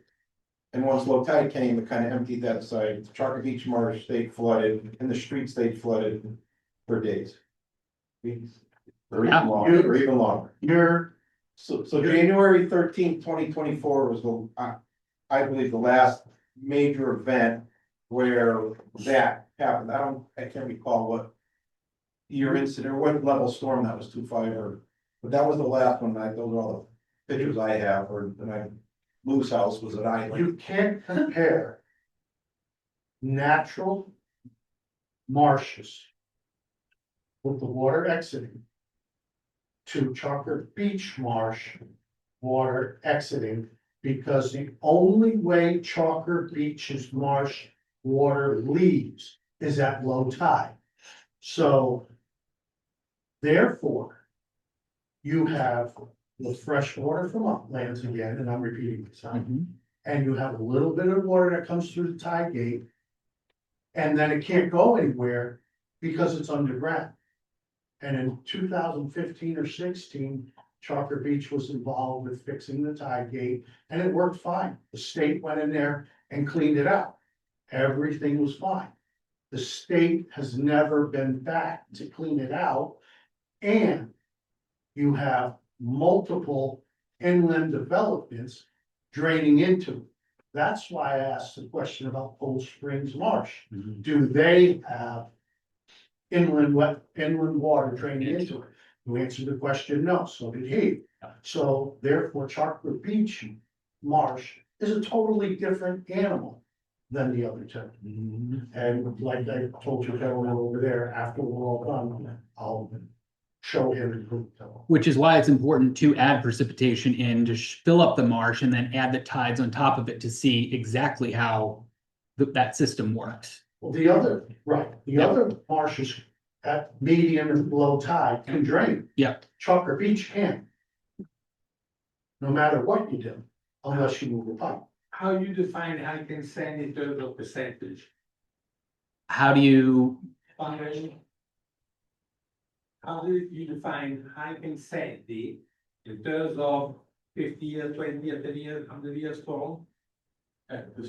And once low tide came, it kind of emptied that side. The Chalker Beach Marsh stayed flooded and the street stayed flooded for days. Or even longer, So January 13th, 2024 was I believe the last major event where that happened. I can't recall what year incident or what level storm that was 2.5 but that was the last one. Those are all the pictures I have, Lou's house was an island. You can't compare natural marshes with the water exiting to Chalker Beach Marsh water exiting, because the only way Chalker Beach's marsh water leaves is at low tide. So therefore, you have the fresh water from uplands again, and I'm repeating myself. And you have a little bit of water that comes through the tide gate. And then it can't go anywhere because it's underground. And in 2015 or 16, Chalker Beach was involved with fixing the tide gate, and it worked fine. The state went in there and cleaned it out. Everything was fine. The state has never been back to clean it out. And you have multiple inland developments draining into That's why I asked the question about Cold Springs Marsh. Mhm. Do they have inland water draining into it? You answered the question, no, so did he. So therefore, Chocolate Beach Marsh is a totally different animal than the other two. And like I told you, gentlemen over there, after we're all done, I'll show him. Which is why it's important to add precipitation in to fill up the marsh and then add the tides on top of it to see exactly how that system works. Well, the other marshes at medium and low tide can drain. Yeah. Chocolate Beach can't. No matter what you do, unless you move the pipe. How you define high and sandy in terms of percentage? How do you, How do you define high and sandy in terms of 50 years, 20 years, 10 years, 100 years storm?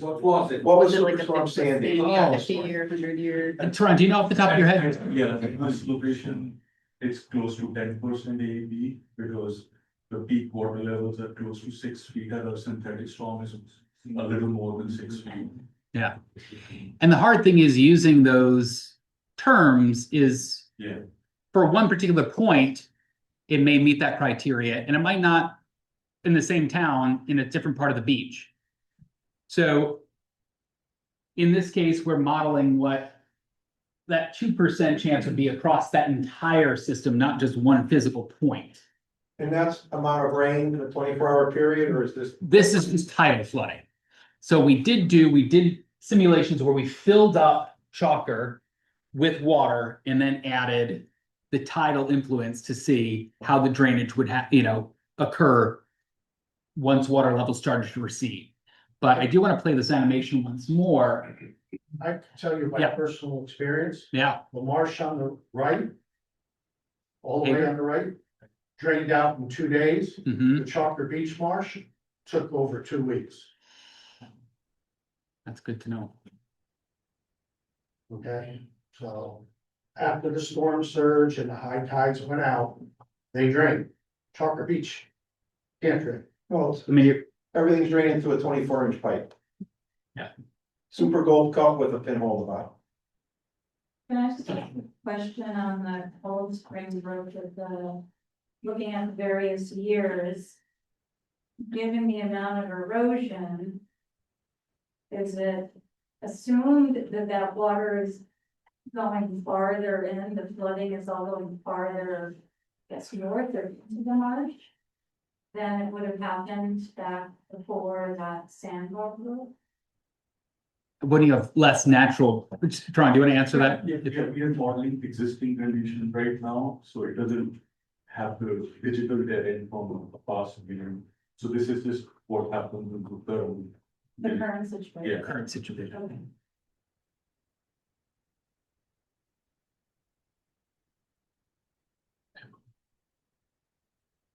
What was it? What was it like a Superstorm Sandy? Yeah, Oh. 50-year, 100-year. Toron, do you know off the top of your head? Yeah, in this location, it's close to 10% AEB because the peak water levels are close to 6 feet, and a synthetic storm is a little more than 6 feet. Yeah. And the hard thing is using those terms is Yeah, for one particular point, it may meet that criteria and it might not in the same town in a different part of the beach. So in this case, we're modeling what that 2% chance would be across that entire system, not just one physical point. And that's amount of rain in a 24-hour period, or is this? This is just tidal flooding. So we did simulations where we filled up Chalker with water and then added the tidal influence to see how the drainage would occur once water levels started to recede. But I do want to play this animation once more. I can tell you my Yeah. personal experience, Yeah, the marsh on the right. All the way on the right, drained out in 2 days. mhm, The Chocolate Beach Marsh took over 2 weeks, that's good to know. okay? So after the storm surge and the high tides went out, they drained. Chocolate Beach can't drain. Well, I mean, you're, everything's draining through a 24-inch pipe. Yeah. Super Gold Cup with a pinhole in the bottom. Can I ask a question on the Cold Springs Road with looking at the various years? Given the amount of erosion, is it assumed that that water is going farther in, the flooding is all going farther, I guess, north or into the marsh than it would have happened back before that Saybrook rule? when you have less natural, Tron, do you want to answer that? yeah, we are modeling existing conditions right now, so it doesn't have the digital terrain from the past year. So this is just what happened in The current situation? Yeah. Current situation. Okay.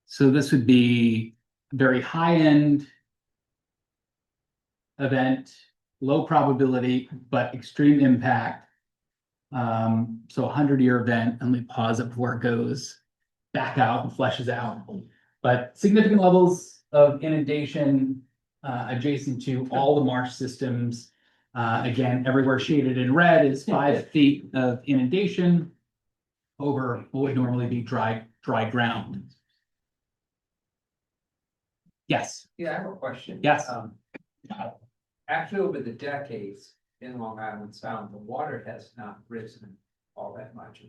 So this would be very high-end event, low probability, but extreme impact. So 100-year event, and let me pause it before it goes back out and flushes out. But significant levels of inundation adjacent to all the marsh systems. Again, everywhere shaded in red is 5 feet of inundation over what would normally be dry ground. Yes, Yeah, I have a question. Yes. Actually, over the decades in Long Island Sound, the water has not risen all that much.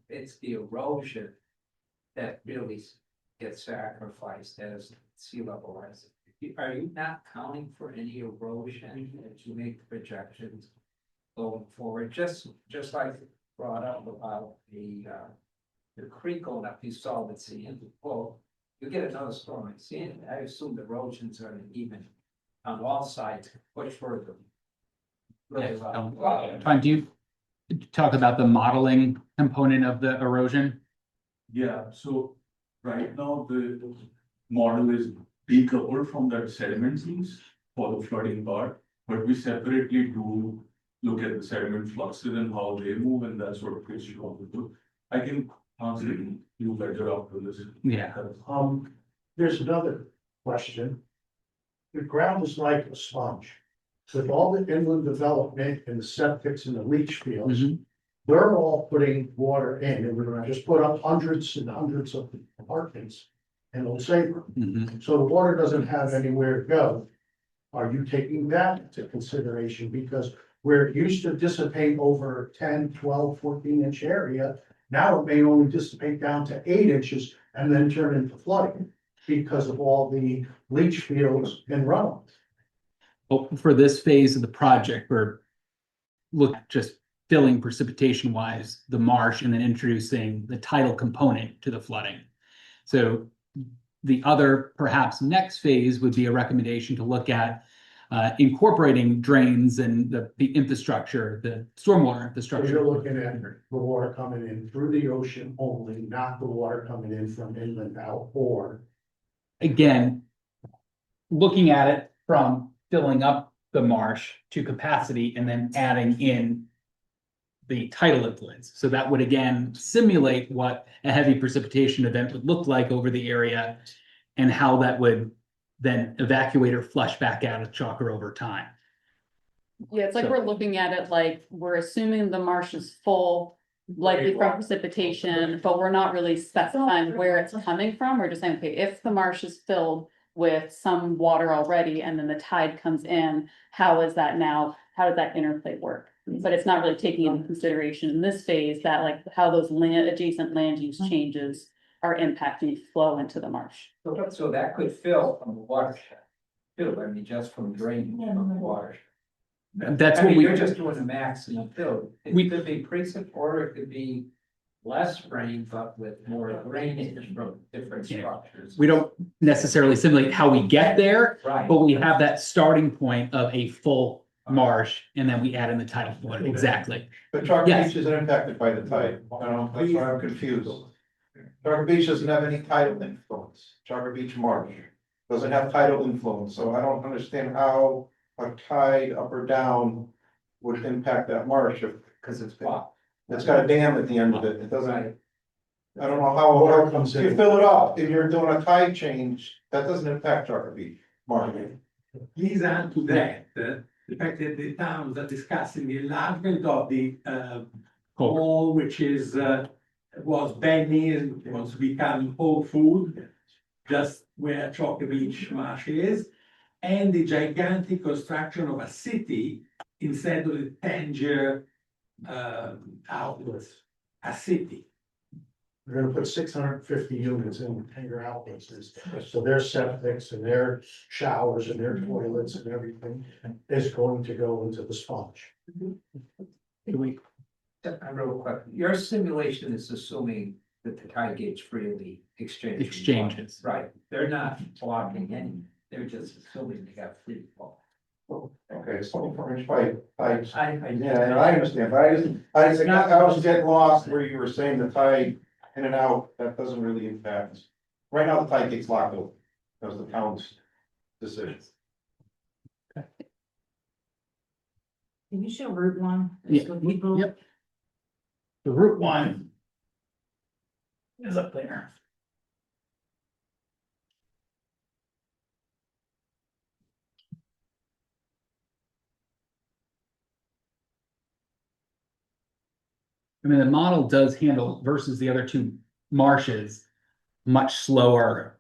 It's the erosion that really gets sacrificed as sea level rises. Are you not counting for any erosion as you make projections going forward? Just like brought up about the creek going up, you saw the sea, and well, you get another storm at sea, and I assume the erosions are even on all sides, push further. Really well. Tron, do you talk about the modeling component of the erosion? Yeah, so right now the model is decoupled from that sediment piece for the flooding part, but we separately do look at the sediment fluxes and how they move, and that's what Chris you want to do. I can answer you better after this. Yeah. There's another question. the ground is like a sponge. With all the inland development and the septics and the leach fields, they're all putting water in, and we're gonna just put up hundreds and hundreds of apartments in Old Saybrook. So the water doesn't have anywhere to go. Are you taking that into consideration? Because where it used to dissipate over 10, 12, 14 inch area, now it may only dissipate down to 8 inches and then turn into flooding because of all the leach fields and runoff. Well, for this phase of the project, we're look just filling precipitation wise the marsh and then introducing the tidal component to the flooding. So the other perhaps next phase would be a recommendation to look at incorporating drains and the infrastructure, the stormwater So infrastructure. you're looking at the water coming in through the ocean only, not the water coming in from inland out, or Again, looking at it from filling up the marsh to capacity and then adding in the tidal influence. So that would again simulate what a heavy precipitation event would look like over the area and how that would then evacuate or flush back out of Chalker over time. Yeah, it's like So- we're looking at it like we're assuming the marsh is full, likely from precipitation, but we're not really specifying where it's coming from. We're just saying, okay, if the marsh is filled with some water already and then the tide comes in, how is that now? How does that interplay work? But it's not really taking into consideration in this phase that like how those adjacent land use changes are impacting flow into the marsh. So that could fill from the watershed, too, I mean, just from draining from the water. That's I what mean, we, you're just doing a maximum fill. We- It could be precip or it could be less rain, but with more drainage from different Yeah. structures. we don't necessarily simulate how we get there, Right. but we have that starting point of a full marsh and then we add in the tidal flood. Exactly. But Chalker Yes. Beach isn't impacted by the tide, that's why I'm confused. Chalker Beach doesn't have any tidal influence, Chalker Beach Marsh doesn't have tidal influence, so I don't understand how a tide up or down would impact that marsh if, Cause it's blocked. it's got a dam at the end of it, it doesn't. Right. I don't know how Water water comes comes, you in. fill it up, if you're doing a tide change, that doesn't impact Chalker Beach Marsh. Please add to that, the fact that the towns are discussing the enlargement of the mall, which is was Benny and wants to become Whole Food, just where Chalker Beach Marsh is, and the gigantic construction of a city instead of the Tangier outlets, a city. we're gonna put 650 units in your outlets. So their septics and their showers and their toilets and everything is going to go into the sponge. Real quick, your simulation is assuming that the tide gauge freely exchanges. Exchanges. Right, they're not blocking any, they're just assuming they got free flow. Okay, it's 24 inch pipe, pipes. I Yeah, I understand, but I was getting lost where you were saying the tide in and out, that doesn't really impact. Right now, the tide gets locked open, because the town's decision. Can you show Route 1? Yeah. So people- Yep. The Route 1 is up there. I mean, the model does handle versus the other two marshes, much slower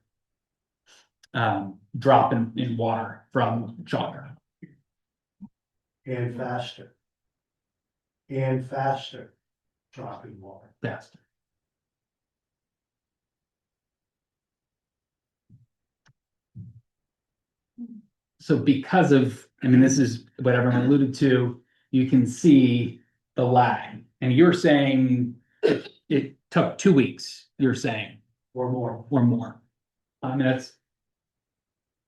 drop in water from Chalker. And faster. And faster dropping water. Faster. So because of, I mean, this is what everyone alluded to, you can see the lag. And you're saying it took 2 weeks, you're saying, Or more. or more. I mean, that's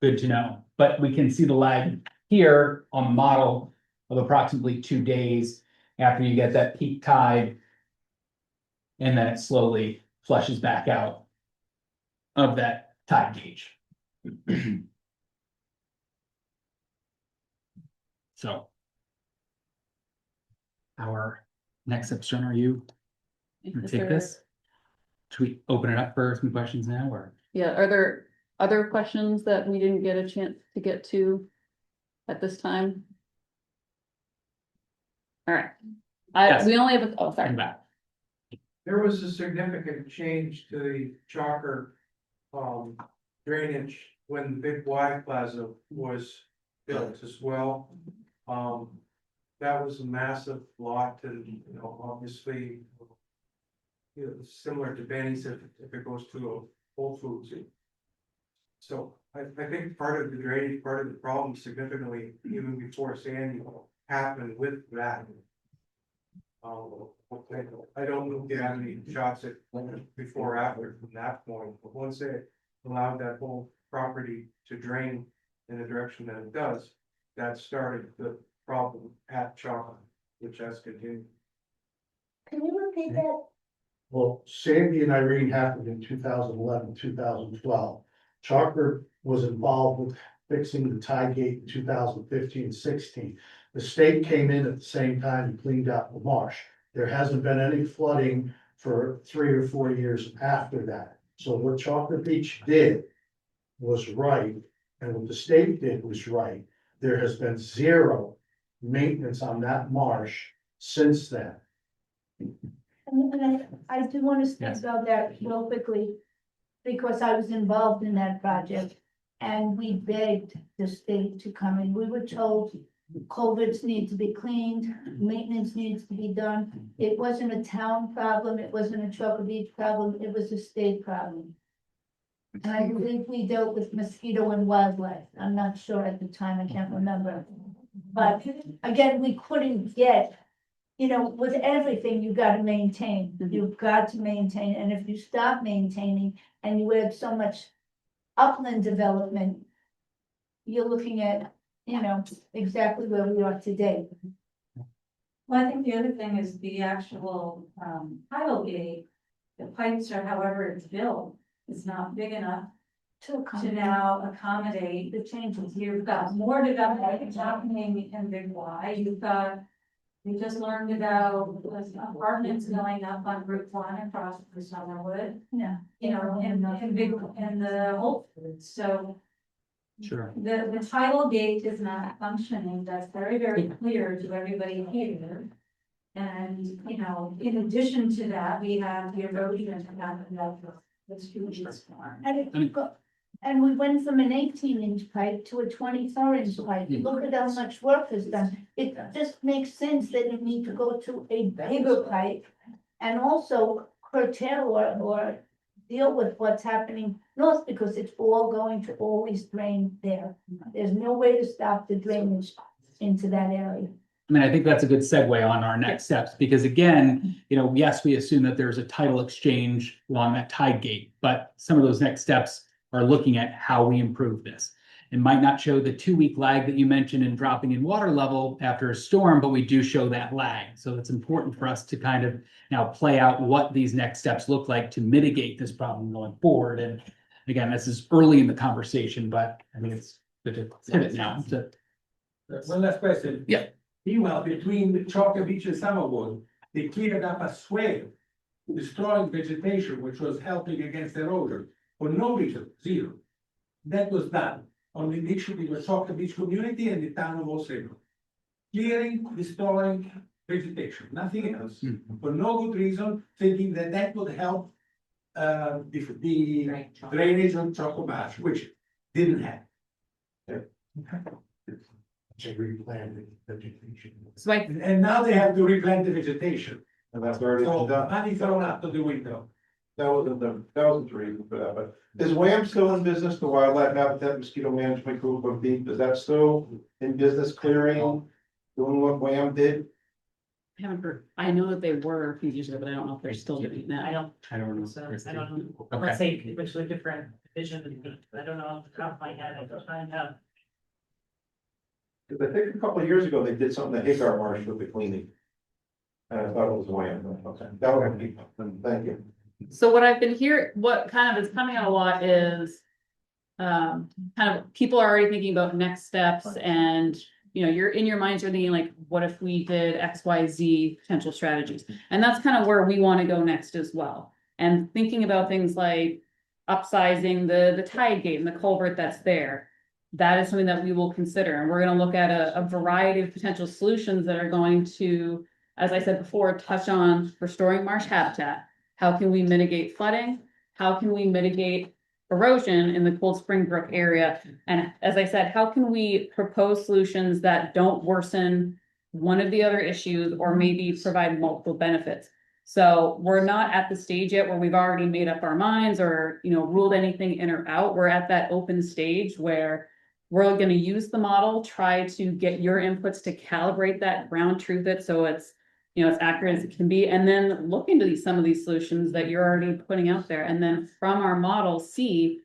good to know, but we can see the lag here on the model of approximately 2 days after you get that peak tide. And then it slowly flushes back out of that tide gauge. So. Our next steps, Jen, are you gonna Is take there- this? Should we open it up for some questions now or? Yeah, are there other questions that we didn't get a chance to get to at this time? All right. Yes. We only have, sorry. I'm back. There was a significant change to the Chalker drainage when the Big Y Plaza was built as well. That was a massive lot and, you know, obviously, you know, similar to Benny's if it goes to a Whole Foods. So I think part of the drainage, part of the problem significantly, even before Sandy happened with that. I don't know if you have any shots at before or after from that point, but once they allowed that whole property to drain in the direction that it does, that started the problem at Chapman, which has continued. Can you repeat that? Well, Sandy and Irene happened in 2011, 2012. Chalker was involved with fixing the tie gate in 2015, 16. The state came in at the same time and cleaned out the marsh. There hasn't been any flooding for 3 or 4 years after that. So what Chalker Beach did was right, and what the state did was right. There has been zero maintenance on that marsh since then. And I do want to speak Yes. about that real quickly, because I was involved in that project. And we begged the state to come in. We were told culverts need to be cleaned, maintenance needs to be done. It wasn't a town problem, it wasn't a Chalker Beach problem, it was a state problem. And I believe we dealt with mosquito and wildlife. I'm not sure at the time, I can't remember. But again, we couldn't get, you know, with everything, you gotta maintain, you've got to maintain, and if you stop maintaining and you add so much upland development, you're looking at, you know, exactly where we are today. Well, I think the other thing is the actual, tidal gate, the pipes or however it's built, is not big enough to now accommodate the changes. You've got more development happening in Big Y, we just learned about apartments going up on Route 1 across the Summerwood, Yeah. you know, in the Whole Foods, so. Sure. The tidal gate is not functioning, that's very, very clear to everybody here. And, you know, in addition to that, we have the erosion that happened at the students farm. And we went from an 18-inch pipe to a 24-inch pipe. Look at how much work is done. It just makes sense that you need to go to a bigger pipe. And also curtail or deal with what's happening north, because it's all going to always drain there. There's no way to stop the drainage into that area. I mean, I think that's a good segue on our next steps, because again, you know, yes, we assume that there's a title exchange along that tide gate, but some of those next steps are looking at how we improve this. It might not show the 2-week lag that you mentioned in dropping in water level after a storm, but we do show that lag. So it's important for us to kind of now play out what these next steps look like to mitigate this problem going forward. And again, this is early in the conversation, but I mean, it's good to pivot now to. One last question. Yeah. Meanwhile, between Chalker Beach and Summerwood, they cleared up a swale, destroying vegetation, which was helping against erosion, for no reason, zero. That was done on the initiative of the Chalker Beach community and the town of Saybrook. Clearing, destroying vegetation, nothing else, for no good reason, thinking that that would help the drainage on Chalker Beach, which didn't happen. To replant the vegetation. So And now they have to replant the vegetation. And that's already So done. money thrown out of the window. That wasn't the reason for that, but is WAM still in business, the Wildlife Habitat Mosquito Management Group of Deep, is that still in business clearing? Doing what WAM did? I haven't heard, I know that they were a few years ago, but I don't know if they're still doing that. I don't know. So I don't know, Okay. let's say eventually different vision, I don't know off the top of my head, I don't find out. Cause I think a couple of years ago, they did something at Hagar Marsh with the cleaning. And I thought it was WAM, okay, that would be, thank you. So what I've been hearing, what kind of is coming out a lot is kind of people are already thinking about next steps, and you know, you're in your minds, you're thinking like, what if we did XYZ potential strategies? And that's kind of where we want to go next as well. And thinking about things like upsizing the tide gate and the culvert that's there. That is something that we will consider, and we're gonna look at a variety of potential solutions that are going to, as I said before, touch on restoring marsh habitat. How can we mitigate flooding? How can we mitigate erosion in the Cold Spring Brook area? And as I said, how can we propose solutions that don't worsen one of the other issues or maybe provide multiple benefits? So we're not at the stage yet where we've already made up our minds or, ruled anything in or out. We're at that open stage where we're gonna use the model, try to get your inputs to calibrate that, ground truth it, so it's, as accurate as it can be, and then look into some of these solutions that you're already putting out there, and then from our model, see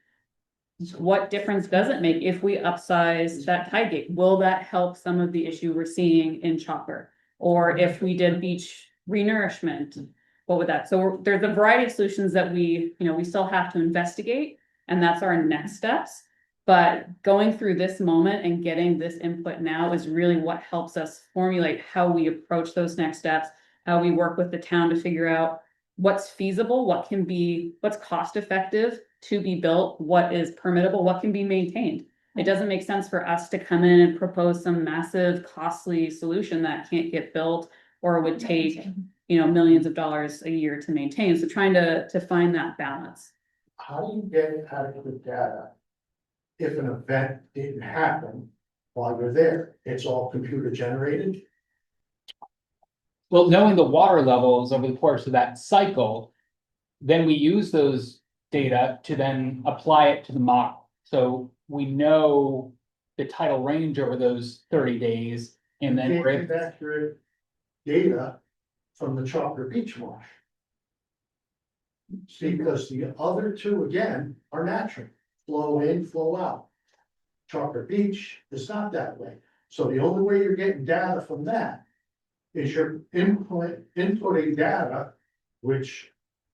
what difference does it make if we upsize that tide gate? Will that help some of the issue we're seeing in Chopper? Or if we did beach renourishment, what would that? So there's a variety of solutions that we still have to investigate, and that's our next steps. But going through this moment and getting this input now is really what helps us formulate how we approach those next steps, how we work with the town to figure out what's feasible, what's cost effective to be built, what is permittable, what can be maintained. It doesn't make sense for us to come in and propose some massive costly solution that can't get built or would take, millions of dollars a year to maintain. So trying to find that balance. How do you get adequate data if an event didn't happen while you're there? It's all computer generated? Well, knowing the water levels over the course of that cycle, then we use those data to then apply it to the model. So we know the tidal range over those 30 days, and then You we're can't get accurate data from the Chopper Beach Marsh. See, because the other two, again, are natural, flow in, flow out. Chopper Beach is not that way. So the only way you're getting data from that is you're inputting data, which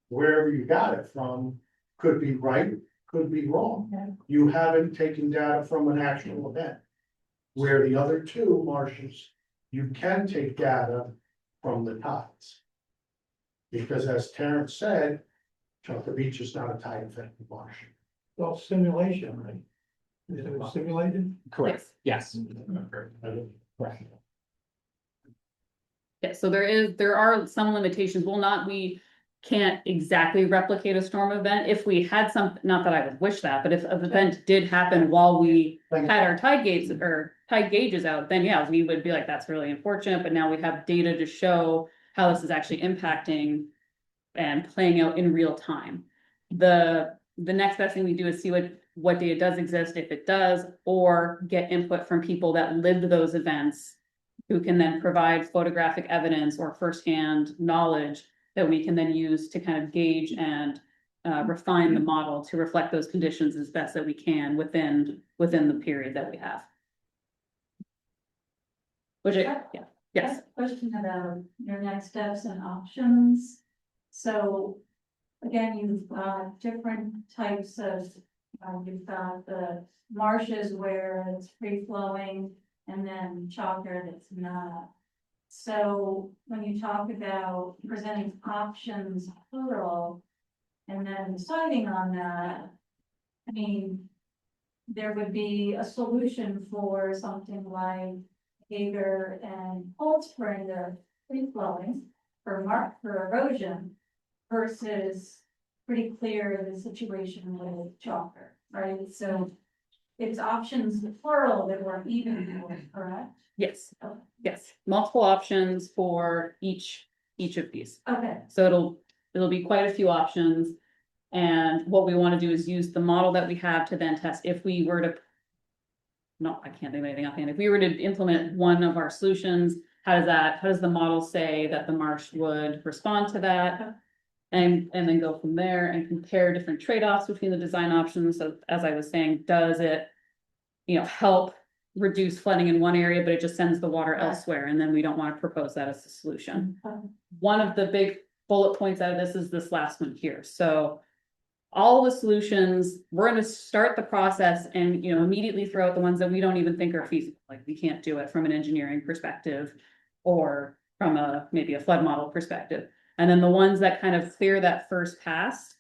wherever you got it from could be right, could be wrong. Yeah. You haven't taken data from an actual event. Where the other two marshes, you can take data from the tides. Because as Terrence said, Chopper Beach is not a tide affected marsh. Well, simulation, right? Is it simulated? correct. Yes. Correct. Yeah, so there are some limitations. We can't exactly replicate a storm event. If we had not that I would wish that, but if an event did happen while we had our tide gauges out, then yeah, we would be like, that's really unfortunate, but now we have data to show how this is actually impacting and playing out in real time. The next best thing we do is see what data does exist, if it does, or get input from people that lived those events who can then provide photographic evidence or firsthand knowledge that we can then use to kind of gauge and refine the model to reflect those conditions as best that we can within the period that we have. Yes. Question about your next steps and options. So again, you've got different types of, you've got the marshes where it's free flowing and then chopper that's not. So when you talk about presenting options plural and then deciding on that, I mean, there would be a solution for something like Hager and Cold Spring, they're free flowing for erosion versus pretty clear the situation with chopper, right? So it's options plural that we're even for, correct? Yes. Yes. Multiple options for each of these. Okay. So it'll be quite a few options. And what we want to do is use the model that we have to then test if we were to. No, I can't think of anything offhand. If we were to implement one of our solutions, how does the model say that the marsh would respond to that? And then go from there and compare different trade-offs between the design options. So as I was saying, does it, help reduce flooding in one area, but it just sends the water elsewhere, and then we don't want to propose that as a solution. One of the big bullet points out of this is this last one here. So all the solutions, we're going to start the process and immediately throw out the ones that we don't even think are feasible. Like we can't do it from an engineering perspective or from maybe a flood model perspective. And then the ones that kind of clear that first pass,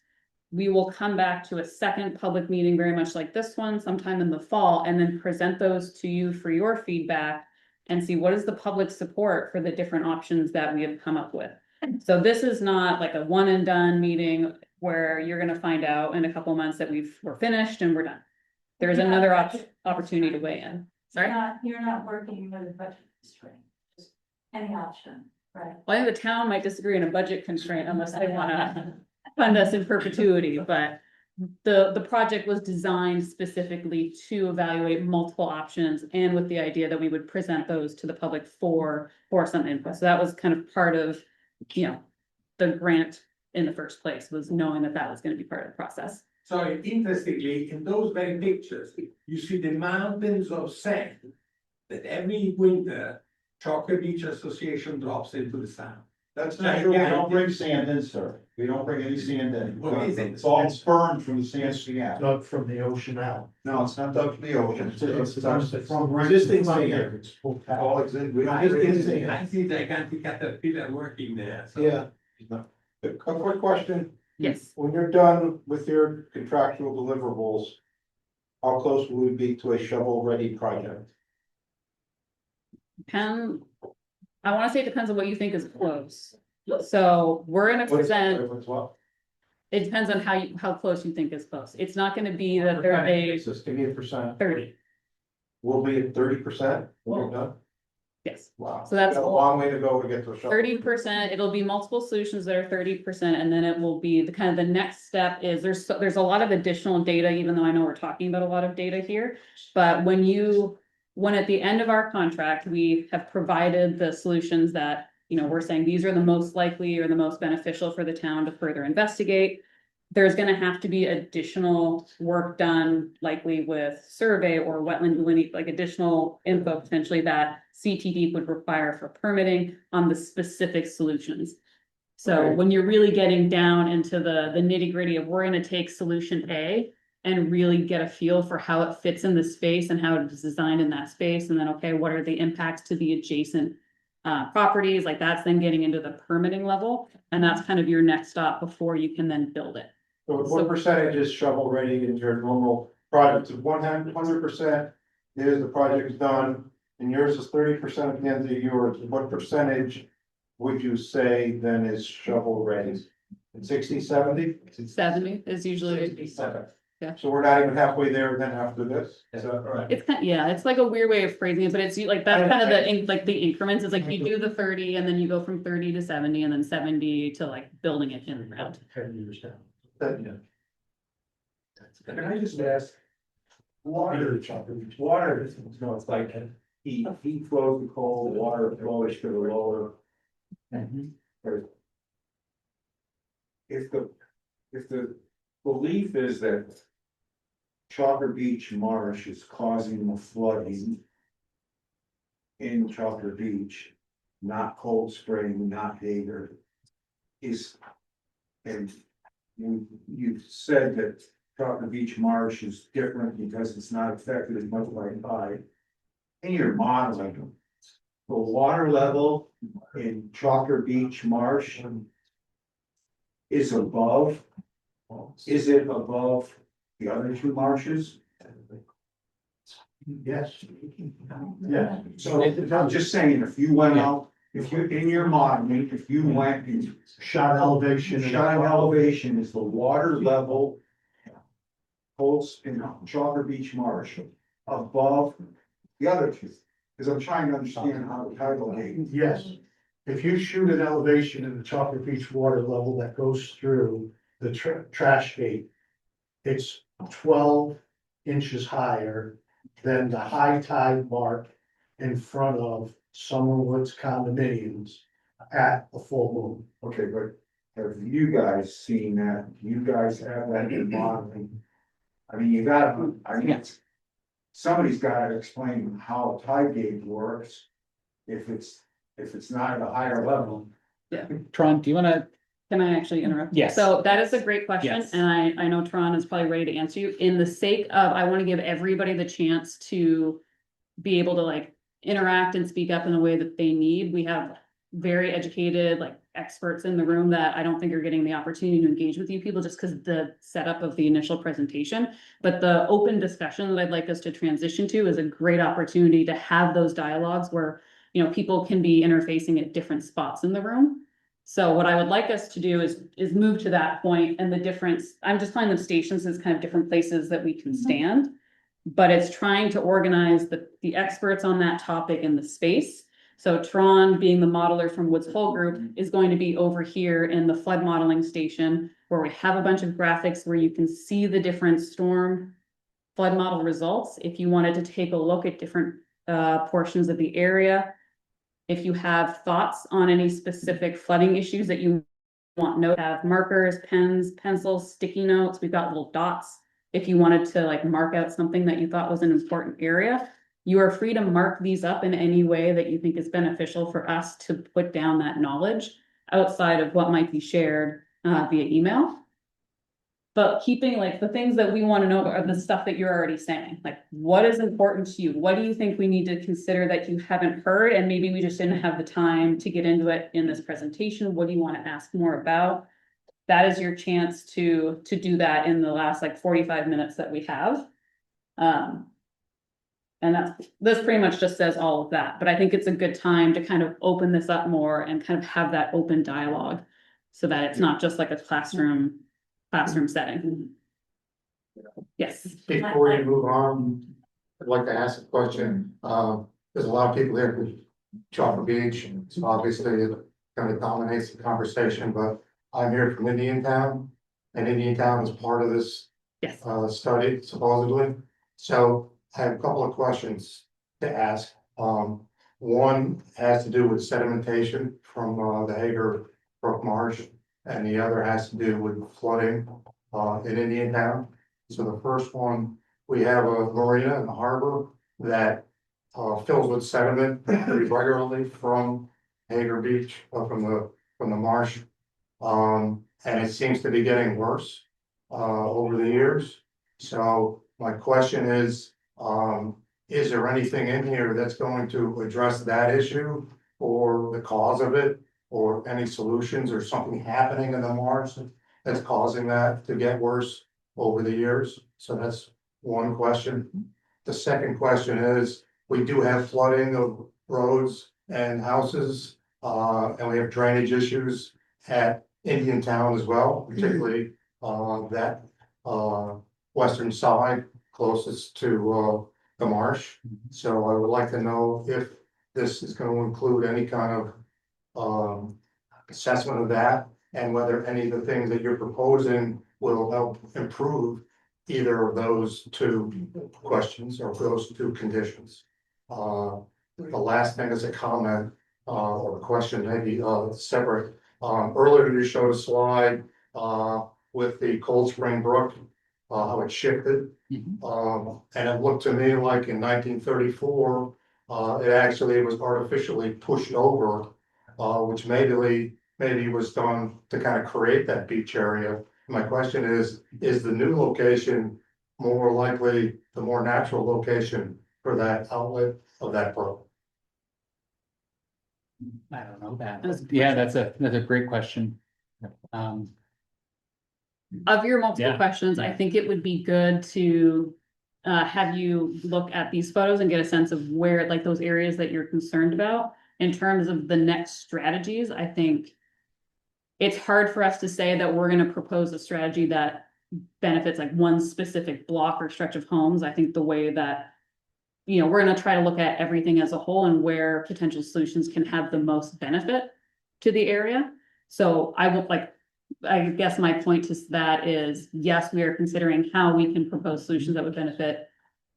we will come back to a second public meeting, very much like this one, sometime in the fall, and then present those to you for your feedback and see what is the public support for the different options that we have come up with. So this is not like a one and done meeting where you're gonna find out in a couple months that we're finished and we're done. There's another opportunity to weigh in. Sorry? You're not working with a budget constraint, just any option, right? Well, I think the town might disagree on a budget constraint unless they wanna fund us in perpetuity, but the project was designed specifically to evaluate multiple options and with the idea that we would present those to the public for some input. So that was kind of part of, the grant in the first place, was knowing that that was gonna be part of the process. So interestingly, in those very pictures, you see the mountains of sand that every winter Chocolate Beach Association drops into the sound. That's not true. We don't bring sand in, sir. We don't bring any sand in. What is it? It's all burned from the sand Dug from the ocean out. No, it's not dug from the ocean. From Existing from sand. here, it's pulled out. All exist, we don't I bring any sand. see gigantic caterpillar working there, so. Yeah. A quick question, Yes. when you're done with your contractual deliverables, how close will we be to a shovel-ready project? I wanna say it depends on what you think is close. So we're gonna present, What's what? it depends on how close you think is close. It's not gonna be that there's Just give me a percent. 30, We'll be at 30% when we're done? yes. Wow. So that's Got a long way to go to get to a shovel. 30%, it'll be multiple solutions that are 30%, and then it will be the kind of the next step is there's a lot of additional data, even though I know we're talking about a lot of data here. But when at the end of our contract, we have provided the solutions that, we're saying these are the most likely or the most beneficial for the town to further investigate. There's gonna have to be additional work done, likely with survey or wetland delineation, like additional info potentially that CTD would require for permitting on the specific solutions. So Right. when you're really getting down into the nitty gritty of we're gonna take solution A and really get a feel for how it fits in the space and how it is designed in that space, and then, okay, what are the impacts to the adjacent properties, like that's then getting into the permitting level, and that's kind of your next stop before you can then build it. So what percentage is shovel ready in your normal project? If 100% is the project is done, and yours is 30% at the end of yours, what percentage would you say then is shovel ready? 60, 70? 70 is usually, 67. Yeah. So we're not even halfway there then after this? Is that right? it's kind, yeah, it's like a weird way of phrasing it, but it's like, that's kind of the increments, it's like you do the 30 and then you go from 30 to 70 and then 70 to like building it in the ground. 10 years down. Can I just ask? Water, it's like heat flows the cold, water flows to the lower. If the belief is that Chalker Beach Marsh is causing the flooding in Chalker Beach, not Cold Spring, not Hager, and you've said that Chalker Beach Marsh is different because it's not affected as much by in your modeling, the water level in Chalker Beach Marsh is above. Is it above the other two marshes? Yes. Yeah. So I'm just saying, if you went out, if you, in your modeling, if you went and Shot elevation. shot elevation is the water level holds in Chalker Beach Marsh above the other two, because I'm trying to understand how to calculate. Yes, if you shoot an elevation in the Chocolate Beach water level that goes through the trash gate, it's 12 inches higher than the high tide mark in front of Summerwood's condominiums at a full moon. Okay, but have you guys seen that? Do you guys have that in modeling? I mean, you gotta, somebody's gotta explain how a tide gauge works. If it's not at a higher level. Tron, do you wanna? Can I actually interrupt? Yes. So that is a great question, Yes. and I know Tron is probably ready to answer you. In the sake of, I want to give everybody the chance to be able to like interact and speak up in the way that they need. We have very educated, like experts in the room that I don't think are getting the opportunity to engage with you people just because the setup of the initial presentation. But the open discussion that I'd like us to transition to is a great opportunity to have those dialogues where, you know, people can be interfacing at different spots in the room. So what I would like us to do is move to that point, and the difference, I'm just calling them stations as kind of different places that we can stand. But it's trying to organize the experts on that topic in the space. So Tron, being the modeler from Woods Hole Group, is going to be over here in the flood modeling station, where we have a bunch of graphics where you can see the different storm flood model results. If you wanted to take a look at different portions of the area, if you have thoughts on any specific flooding issues that you want to have markers, pens, pencils, sticky notes, we've got little dots. If you wanted to like mark out something that you thought was an important area, you are free to mark these up in any way that you think is beneficial for us to put down that knowledge outside of what might be shared via email. But keeping like the things that we want to know are the stuff that you're already saying, like what is important to you? What do you think we need to consider that you haven't heard? And maybe we just didn't have the time to get into it in this presentation. What do you want to ask more about? That is your chance to do that in the last like 45 minutes that we have. And this pretty much just says all of that, but I think it's a good time to kind of open this up more and kind of have that open dialogue so that it's not just like a classroom setting. Yes. Before you move on, I'd like to ask a question. There's a lot of people here from Chocolate Beach, so obviously it kind of dominates the conversation, but I'm here from Indiantown, and Indiantown is part of this Yes. study supposedly. So I have a couple of questions to ask. One has to do with sedimentation from the Hager Brook Marsh, and the other has to do with flooding in Indiantown. So the first one, we have a marina in the harbor that fills with sediment pretty regularly from Hager Beach, from the marsh. And it seems to be getting worse over the years. So my question is there anything in here that's going to address that issue or the cause of it, or any solutions or something happening in the marsh that's causing that to get worse over the years? So that's one question. The second question is, we do have flooding of roads and houses, and we have drainage issues at Indiantown as well, particularly that western side closest to the marsh. So I would like to know if this is going to include any kind of assessment of that, and whether any of the things that you're proposing will help improve either of those two questions or those two conditions. The last thing is a comment or a question, maybe separate. Earlier you showed a slide with the Cold Spring Brook, how it shifted. And it looked to me like in 1934, it actually was artificially pushed over, which maybe was done to kind of create that beach area. My question is the new location more likely the more natural location for that outlet of that brook? I don't know that. Yeah, that's a great question. Of your multiple Yeah. questions, I think it would be good to have you look at these photos and get a sense of where, like those areas that you're concerned about in terms of the next strategies. I think it's hard for us to say that we're going to propose a strategy that benefits like one specific block or stretch of homes. I think the way that, you know, we're going to try to look at everything as a whole and where potential solutions can have the most benefit to the area. So I guess my point to that is, yes, we are considering how we can propose solutions that would benefit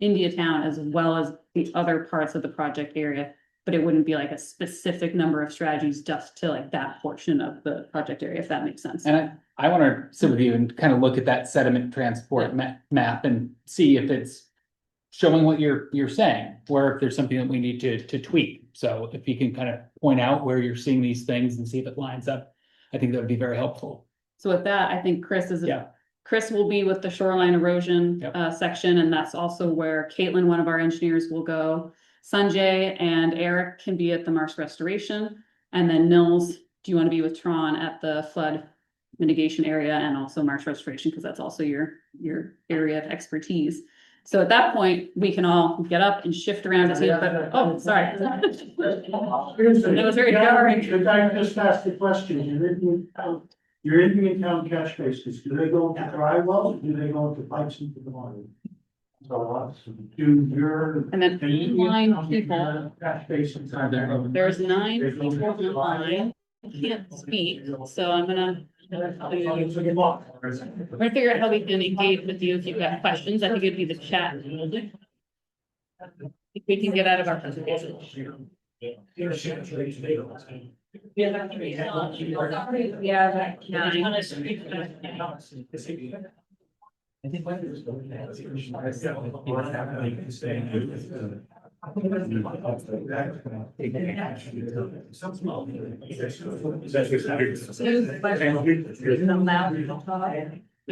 Indiantown as well as the other parts of the project area, but it wouldn't be like a specific number of strategies just to like that portion of the project area, if that makes sense. And I want to sit with you and kind of look at that sediment transport map and see if it's showing what you're saying, or if there's something that we need to tweak. So if you can kind of point out where you're seeing these things and see if it lines up, I think that would be very helpful. So with that, I think Chris will be with the shoreline erosion section, and that's also where Caitlin, one of our engineers, will go. Sanjay and Eric can be at the marsh restoration, and then Nils do you want to be with Tron at the flood mitigation area and also marsh restoration, because that's also your area of expertise. So at that point, we can all get up and shift around to see, but, oh, sorry. That was very jarring. The guy just asked the question, your Indian town catch basins, do they go into dry wells, or do they go into pipes into the water? So, do your. And then online people, Catch basins. there's 9 people online, can't speak, so I'm gonna. We're gonna figure out how we can engage with you if you've got questions. I think it'd be the chat. If we can get out of our presentation. All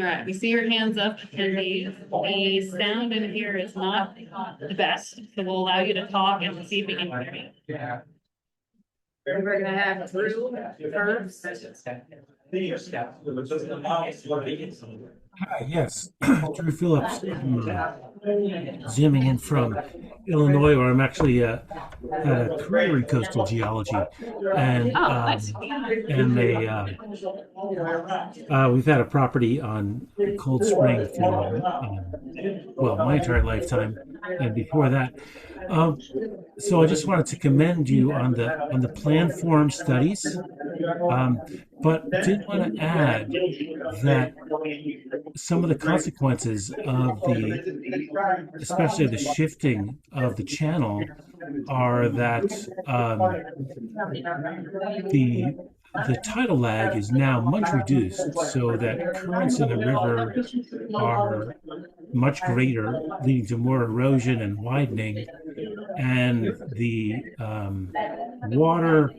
right, we see your hands up, and the sound in here is not the best, so we'll allow you to talk and see if we can hear you. Yeah. We're gonna have Drew first. Hi, yes, Drew Phillips, zooming in from Illinois, where I'm actually had a career in coastal geology, and we've had a property on Cold Spring for well, my entire lifetime, and before that. So I just wanted to commend you on the plan form studies, but did want to add that some of the consequences of especially the shifting of the channel, are that the tidal lag is now much reduced, so that currents in the river are much greater, leading to more erosion and widening, and the water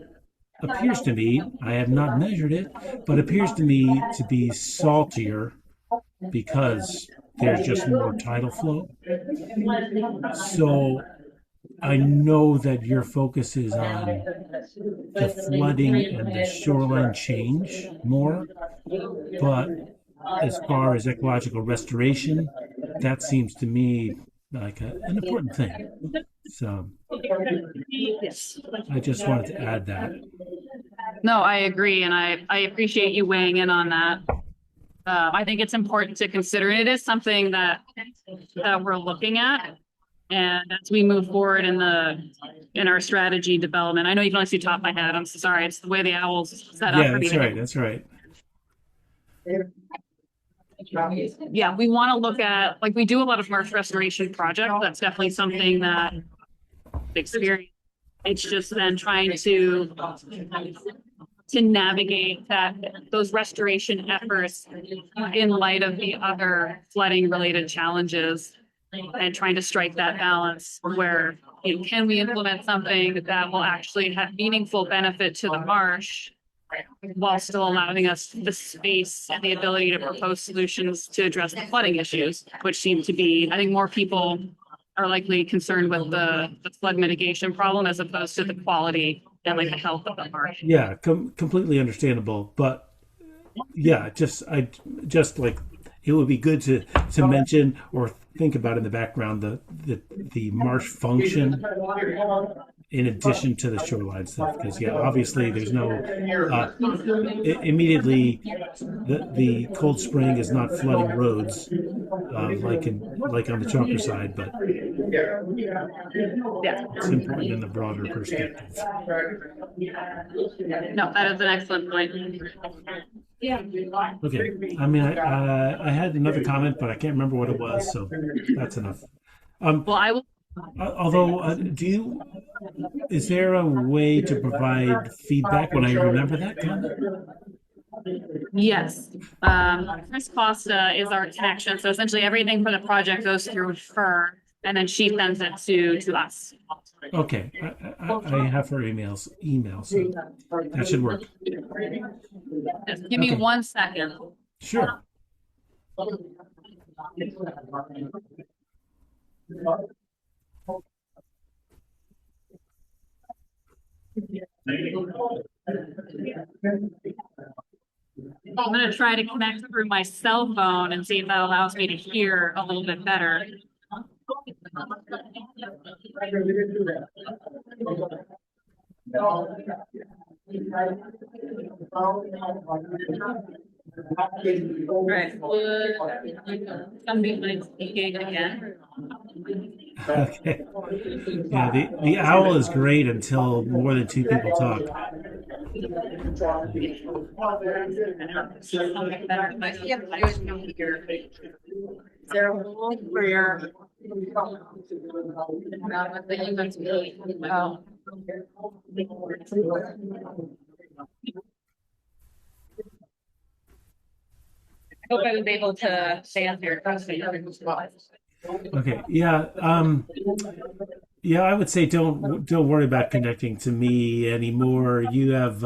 appears to me, I have not measured it, but appears to me to be saltier because there's just more tidal flow. So I know that your focus is on the flooding and the shoreline change more, but as far as ecological restoration, that seems to me like an important thing. So I just wanted to add that. No, I agree, and I appreciate you weighing in on that. I think it's important to consider, and it is something that we're looking at. And as we move forward in our strategy development, I know you can only see top of my head. I'm sorry, it's the way the owl's set up. Yeah, that's right. That's right. Yeah, we want to look at, like, we do a lot of marsh restoration projects. That's definitely something that experience. It's just then trying to navigate those restoration efforts in light of the other flooding related challenges, and trying to strike that balance where, can we implement something that will actually have meaningful benefit to the marsh while still allowing us the space and the ability to propose solutions to address the flooding issues, which seem to be, I think more people are likely concerned with the flood mitigation problem as opposed to the quality and like the health of the marsh. Yeah, completely understandable. But yeah, just like it would be good to mention or think about in the background the marsh function in addition to the shoreline stuff, because yeah, obviously there's no immediately the Cold Spring is not flooding roads like on the Chalker side, but it's important in the broader perspective. No, that is an excellent point. Yeah. Okay. I mean, I had another comment, but I can't remember what it was, so that's enough. Well, I will. Although, is there a way to provide feedback when I remember that comment? Yes. Chris Costa is our connection. So essentially everything for the project goes through her, and then she sends it to us. Okay. I have her email, so that should work. Just give me 1 second. Sure. I'm gonna try to connect through my cell phone and see if that allows me to hear a little bit better. Right. Somebody speaking again. Okay. Yeah, the owl is great until more than two people talk. Is there a rule for your? I hope I was able to answer your question. Okay. Yeah. Yeah, I would say don't worry about connecting to me anymore. You have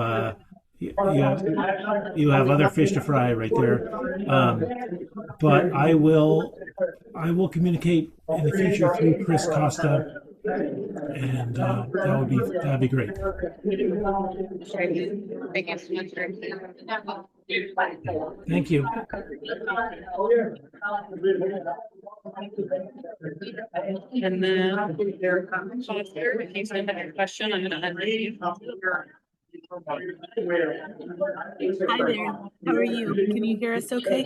you have other fish to fry right there. But I will communicate in the future through Chris Costa, and that'd be great. Thank you. And then if you send a question, I'm gonna unmute you. Hi there. How are you? Can you hear us okay?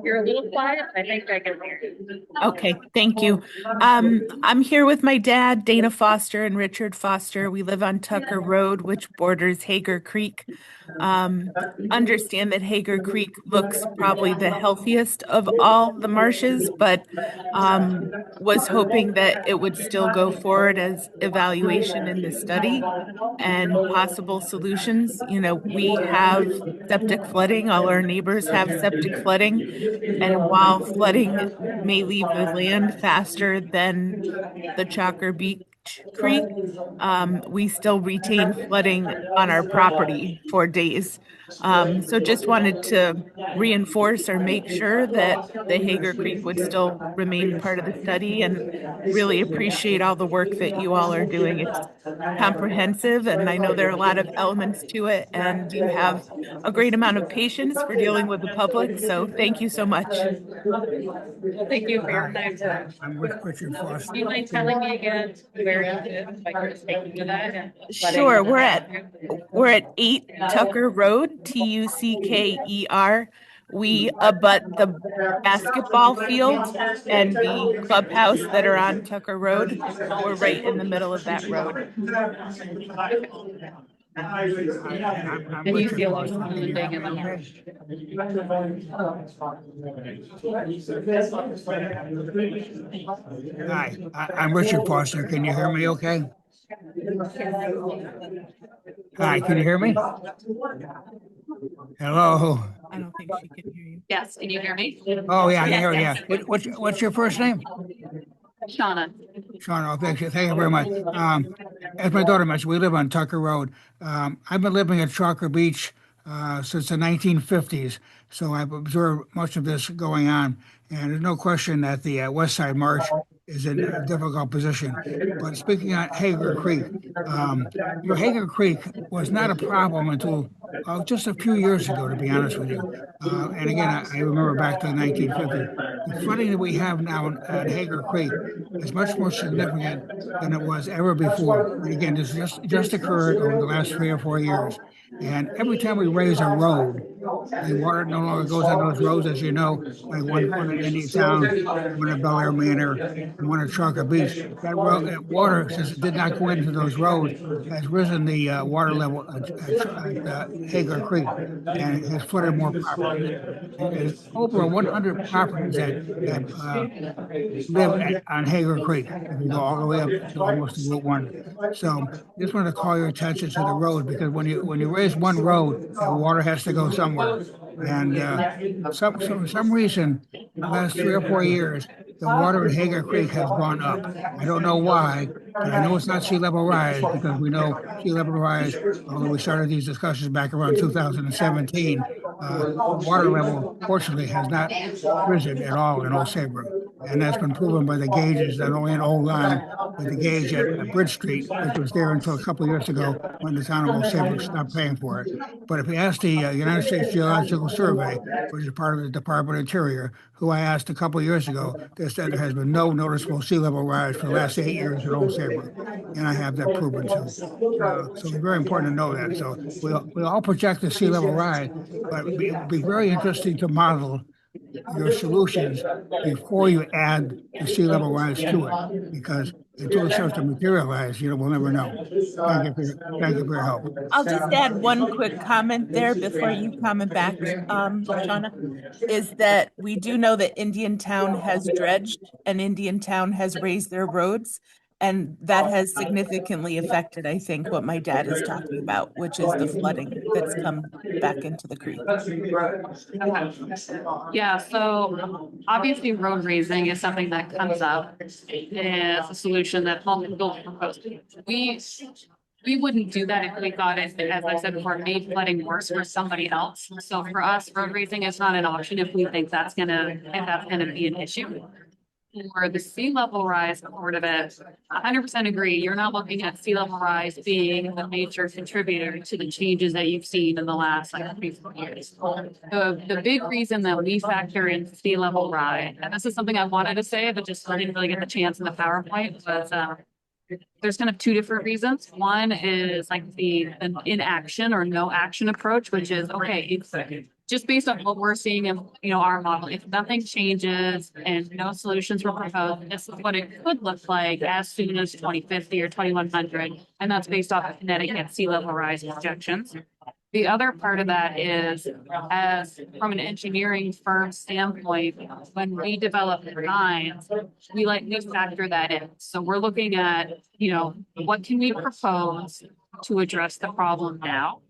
You're a little quiet. I think I can hear you. Okay, thank you. I'm here with my dad, Dana Foster and Richard Foster. We live on Tucker Road, which borders Hager Creek. Understand that Hager Creek looks probably the healthiest of all the marshes, but was hoping that it would still go forward as evaluation in the study and possible solutions. You know, we have septic flooding, all our neighbors have septic flooding, and while flooding may leave the land faster than the Chalker Beach Creek, we still retain flooding on our property for days. So just wanted to reinforce or make sure that the Hager Creek would still remain part of the study, and really appreciate all the work that you all are doing. It's comprehensive, and I know there are a lot of elements to it, and you have a great amount of patience for dealing with the public. So thank you so much. Thank you for your time. I'm with Richard Foster. Do you mind telling me again where you live, if I could just take you to that? And Sure, we're at 8 Tucker Road, Tucker. We abut the basketball field and the clubhouse that are on Tucker Road. We're right in the middle of that road. I'm And you Richard feel like Foster. Can you living hear in the me marsh. okay? Hi, I'm Richard Foster. Can you hear me okay? Hi, can you hear me? Hello? I don't think she can hear you. Yes, can you hear me? Oh, yeah, I can hear you. Yes, Yeah. What's your first name? Shauna. Sean, oh, thank you very much. As my daughter mentioned, we live on Tucker Road. I've been living at Chalker Beach since the 1950s, so I've observed much of this going on. And there's no question that the West Side Marsh is in a difficult position. But speaking on Hager Creek, Hager Creek was not a problem until just a few years ago, to be honest with you. And again, I remember back to the 1950s. The flooding that we have now at Hager Creek is much more significant than it was ever before. And again, this just occurred over the last 3 or 4 years. And every time we raise a road, the water no longer goes on those roads, as you know, like one in Indiantown, one at Bel Air Manor, and one at Chalker Beach. That water, since it did not go into those roads, has risen the water level at Hager Creek, and it has flooded more properties. There's over 100 properties that live on Hager Creek, if you go all the way up to almost to Route 1. So just want to call your attention to the road, because when you raise one road, the water has to go somewhere. And for some reason, the last 3 or 4 years, the water in Hager Creek has gone up. I don't know why, but I know it's not sea level rise, because we know sea level rise, although we started these discussions back around 2017, water level, fortunately, has not risen at all in Old Saybrook. And that's been proven by the gauges, not only in Old Line, but the gauge at Bridge Street, which was there until a couple of years ago when the town of Old Saybrook stopped paying for it. But if you ask the United States Geological Survey, which is part of the Department of Interior, who I asked a couple of years ago, they said there has been no noticeable sea level rise for the last 8 years in Old Saybrook. And I have that proven too. So it's very important to know that. So we all project the sea level rise, but it would be very interesting to model your solutions before you add the sea level rise to it, because until it starts to materialize, we'll never know. Thank you for your help. I'll just add one quick comment there before you comment back, Shauna, is that we do know that Indiantown has dredged and Indiantown has raised their roads. And that has significantly affected, I think, what my dad is talking about, which is the flooding that's come back into the creek. Yeah, so obviously road raising is something that comes up as a solution that multiple proposed. We wouldn't do that if we thought it, as I said before, made flooding worse for somebody else. So for us, road raising is not an option if we think that's gonna be an issue. For the sea level rise part of it, 100% agree. You're not looking at sea level rise being a major contributor to the changes that you've seen in the last 3-4 years. The big reason that we factor in sea level rise, and this is something I wanted to say, but just didn't really get the chance in the PowerPoint, was there's kind of two different reasons. One is the inaction or no action approach, which is okay, it's just based on what we're seeing in our model. If nothing changes and no solutions were proposed, this is what it could look like as soon as 2050 or 2100, and that's based off of Connecticut sea level rise projections. The other part of that is, as from an engineering firm standpoint, when we develop designs, we factor that in. So we're looking at, what can we propose to address the problem now?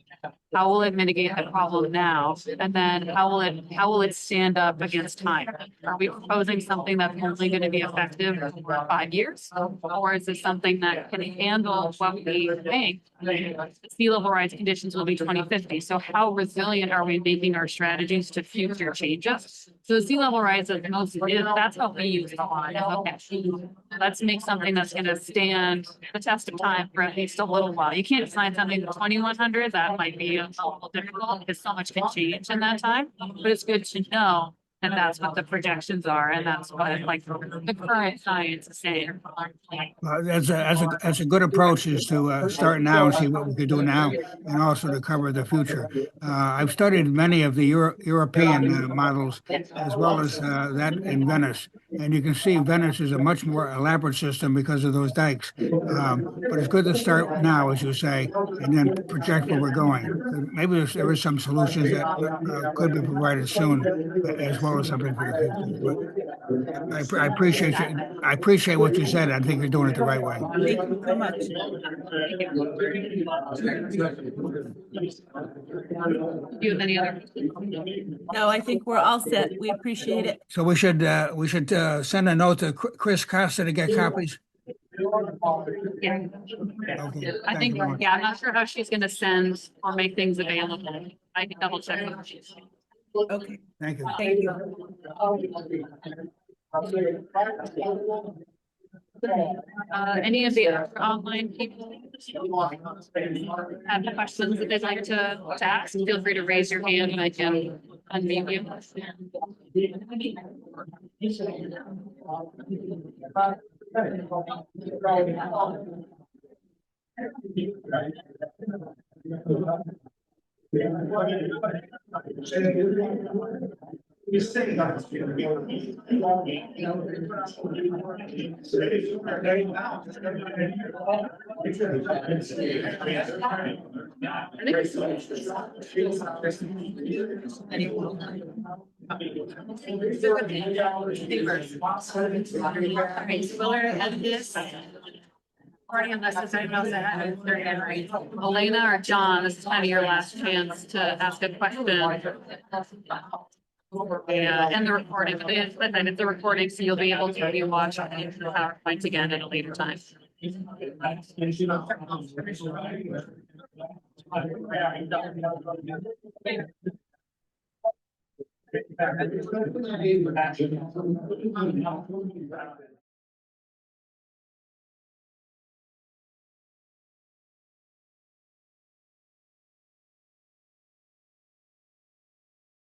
How will it mitigate the problem now? And then how will it stand up against time? Are we proposing something that's only going to be effective for 5 years? Or is this something that can handle what we think sea level rise conditions will be 2050? So how resilient are we making our strategies to future changes? So the sea level rise is that's what we use a lot. Okay, let's make something that's going to stand the test of time for at least a little while. You can't design something in 2100 that might be a little difficult because so much can change in that time, but it's good to know that that's what the projections are, and that's what the current science is saying. That's a good approach, is to start now and see what we could do now, and also to cover the future. I've studied many of the European models, as well as that in Venice, and you can see Venice is a much more elaborate system because of those dikes. But it's good to start now, as you say, and then project where we're going. Maybe there is some solutions that could be provided soon, as well as something for the future. But I appreciate you. I appreciate what you said. I think you're doing it the right way. Thank you so much. Do you have any other? No, I think we're all set. We appreciate it. So we should send a note to Chris Costa to get copies. Yeah. Okay. I think, I'm not sure how she's gonna send or make things available. I can double check. Okay. Thank you. Thank you. Any of the other online people have questions that they'd like to ask, feel free to raise your hand and I can unmute Already on this, I don't know if they're in. Elena or John, this is kind of your last chance to ask a question. Yeah, and the recording, but it's a recording, so you'll be able to rewatch the PowerPoint again at a later time. Thank you.